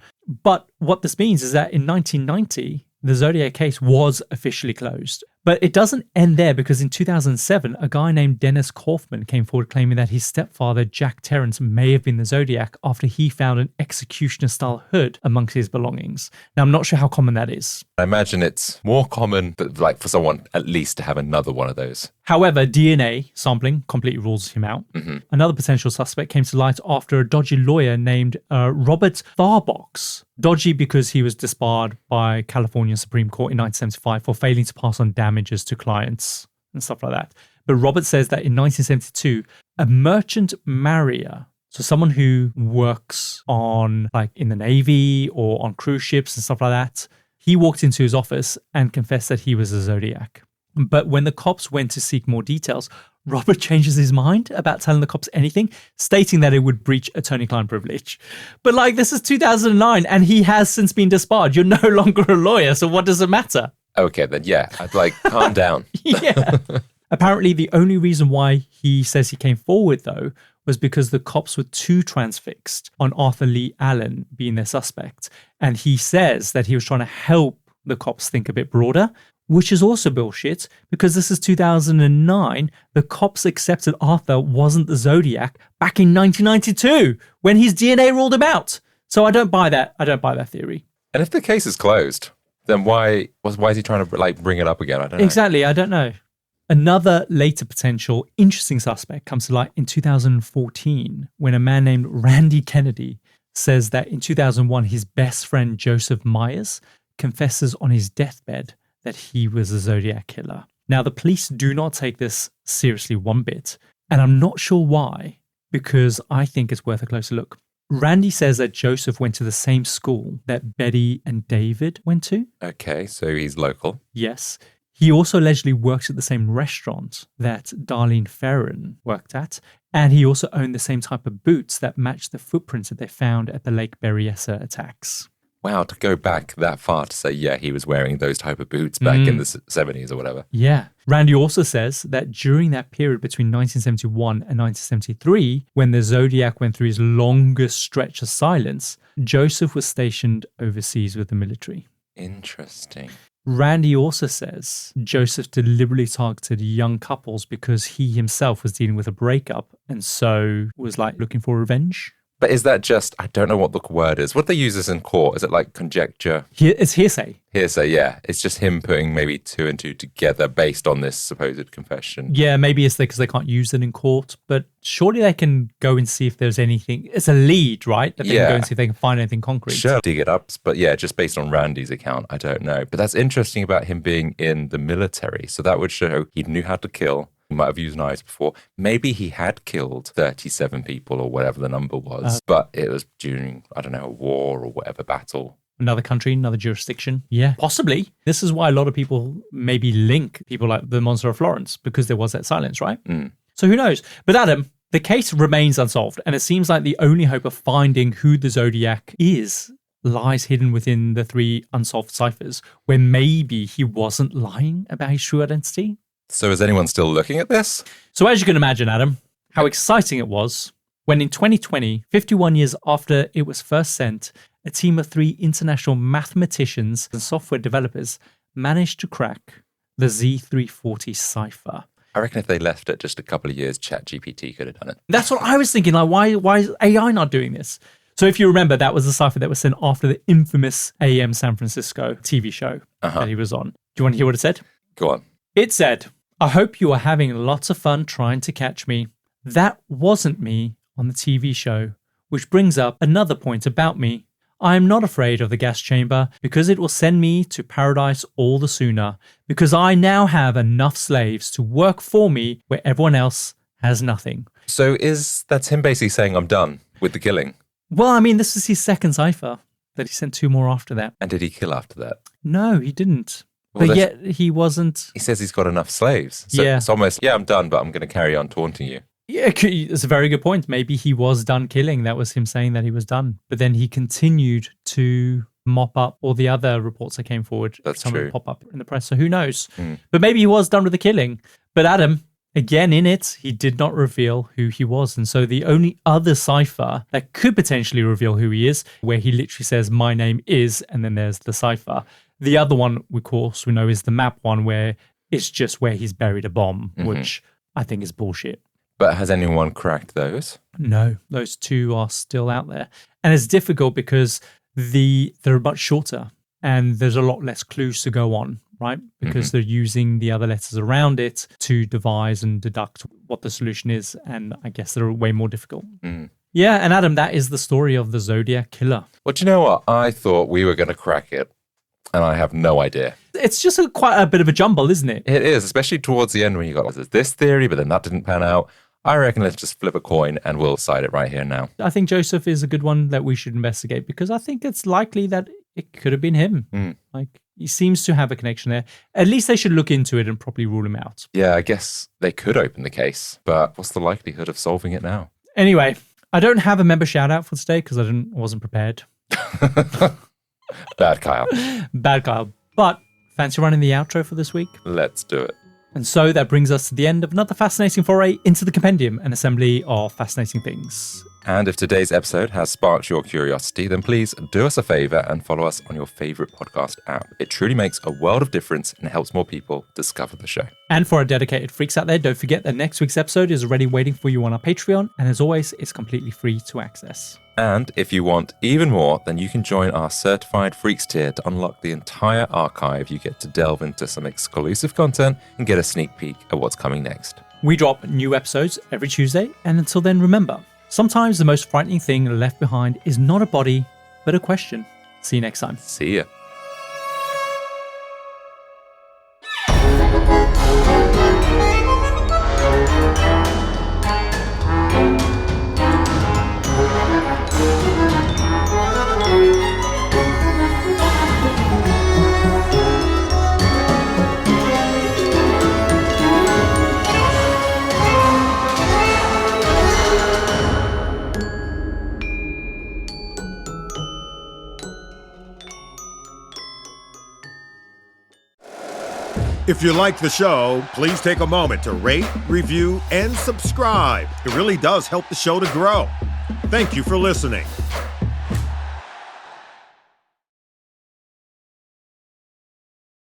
but what this means is that in 1990, the Zodiac case was officially closed. But it doesn't end there, because in 2007, a guy named Dennis Kaufman came forward claiming that his stepfather, Jack Terrence, may have been the Zodiac after he found an executioner-style hood amongst his belongings. Now, I'm not sure how common that is. I imagine it's more common, but like for someone at least to have another one of those. However, DNA sampling completely rules him out. Another potential suspect came to light after a dodgy lawyer named Robert Tharbox. Dodgy because he was disbarred by California Supreme Court in 1975 for failing to pass on damages to clients and stuff like that. But Robert says that in 1972, a merchant marrier, so someone who works on like in the Navy or on cruise ships and stuff like that, he walked into his office and confessed that he was a Zodiac. But when the cops went to seek more details, Robert changes his mind about telling the cops anything, stating that it would breach attorney-client privilege. But like, this is 2009 and he has since been disbarred. You're no longer a lawyer, so what does it matter? Okay, then yeah, I'd like calm down. Yeah. Apparently, the only reason why he says he came forward, though, was because the cops were too transfixed on Arthur Lee Allen being their suspect. And he says that he was trying to help the cops think a bit broader, which is also bullshit, because this is 2009. The cops accepted Arthur wasn't the Zodiac back in 1992 when his DNA ruled him out. So I don't buy that. I don't buy that theory. And if the case is closed, then why is he trying to like bring it up again? I don't know. Exactly. I don't know. Another later potential interesting suspect comes to light in 2014 when a man named Randy Kennedy says that in 2001, his best friend Joseph Myers confesses on his deathbed that he was a Zodiac killer. Now, the police do not take this seriously one bit, and I'm not sure why, because I think it's worth a closer look. Randy says that Joseph went to the same school that Betty and David went to. Okay, so he's local. Yes. He also allegedly worked at the same restaurant that Darlene Ferrin worked at, and he also owned the same type of boots that matched the footprints that they found at the Lake Berryessa attacks. Wow, to go back that far to say, yeah, he was wearing those type of boots back in the 70s or whatever. Yeah. Randy also says that during that period between 1971 and 1973, when the Zodiac went through his longest stretch of silence, Joseph was stationed overseas with the military. Interesting. Randy also says Joseph deliberately targeted young couples because he himself was dealing with a breakup and so was like looking for revenge. But is that just, I don't know what the word is. What do they use this in court? Is it like conjecture? It's hearsay. Hearsay, yeah. It's just him putting maybe two and two together based on this supposed confession. Yeah, maybe it's because they can't use it in court, but surely they can go and see if there's anything. It's a lead, right? That they can go and see if they can find anything concrete. Sure, dig it up. But yeah, just based on Randy's account, I don't know. But that's interesting about him being in the military. So that would show he knew how to kill. He might have used knives before. Maybe he had killed 37 people or whatever the number was, but it was during, I don't know, a war or whatever battle. Another country, another jurisdiction. Yeah, possibly. This is why a lot of people maybe link people like the Monster of Florence, because there was that silence, right? So who knows? But Adam, the case remains unsolved, and it seems like the only hope of finding who the Zodiac is lies hidden within the 3 unsolved ciphers, where maybe he wasn't lying about his true identity. So is anyone still looking at this? So as you can imagine, Adam, how exciting it was when in 2020, 51 years after it was first sent, a team of 3 international mathematicians and software developers managed to crack the Z340 cipher. I reckon if they left it just a couple of years, ChatGPT could have done it. That's what I was thinking. Like, why is AI not doing this? So if you remember, that was the cipher that was sent after the infamous AM San Francisco TV show that he was on. Do you want to hear what it said? Go on. It said, "I hope you are having lots of fun trying to catch me. That wasn't me on the TV show, which brings up another point about me. I am not afraid of the gas chamber because it will send me to paradise all the sooner, because I now have enough slaves to work for me where everyone else has nothing." So that's him basically saying I'm done with the killing? Well, I mean, this is his second cipher that he sent 2 more after that. And did he kill after that? No, he didn't. Well, but yet he wasn't. He says he's got enough slaves. So yeah. It's almost, I'm done, but I'm going to carry on taunting you. Yeah, it's a very good point. Maybe he was done killing. That was him saying that he was done. But then he continued to mop up all the other reports that came forward. That's some true. Pop up in the press. So who knows? But maybe he was done with the killing. But Adam, again in it, he did not reveal who he was. And so the only other cipher that could potentially reveal who he is, where he literally says, my name is, and then there's the cipher. The other one, of course, we know is the map one, where it's just where he's buried a bomb, which I think is bullshit. But has anyone cracked those? No, those two are still out there. And it's difficult because they're much shorter and there's a lot less clues to go on, right? Because they're using the other letters around it to devise and deduct what the solution is. And I guess they're way more difficult. Yeah, and Adam, that is the story of the Zodiac Killer. Well, do you know what? I thought we were going to crack it, and I have no idea. It's just quite a bit of a jumble, isn't it? It is, especially towards the end when you got this theory, but then that didn't pan out. I reckon let's just flip a coin and we'll decide it right here now. I think Joseph is a good one that we should investigate because I think it's likely that it could have been him. Like, he seems to have a connection there. At least they should look into it and properly rule him out. Yeah, I guess they could open the case, but what's the likelihood of solving it now? Anyway, I don't have a member shout out for today because I wasn't prepared. Bad Kyle. Bad Kyle. But fancy running the outro for this week? Let's do it. And so that brings us to the end of another fascinating foray into the compendium, an assembly of fascinating things. And if today's episode has sparked your curiosity, then please do us a favor and follow us on your favorite podcast app. It truly makes a world of difference and helps more people discover the show. And for our dedicated freaks out there, don't forget that next week's episode is already waiting for you on our Patreon. And as always, it's completely free to access. And if you want even more, then you can join our Certified Freaks tier to unlock the entire archive. You get to delve into some exclusive content and get a sneak peek at what's coming next. We drop new episodes every Tuesday, and until then, remember, sometimes the most frightening thing left behind is not a body, but a question. See you next time. See ya. If you like the show, please take a moment to rate, review, and subscribe. It really does help the show to grow. Thank you for listening.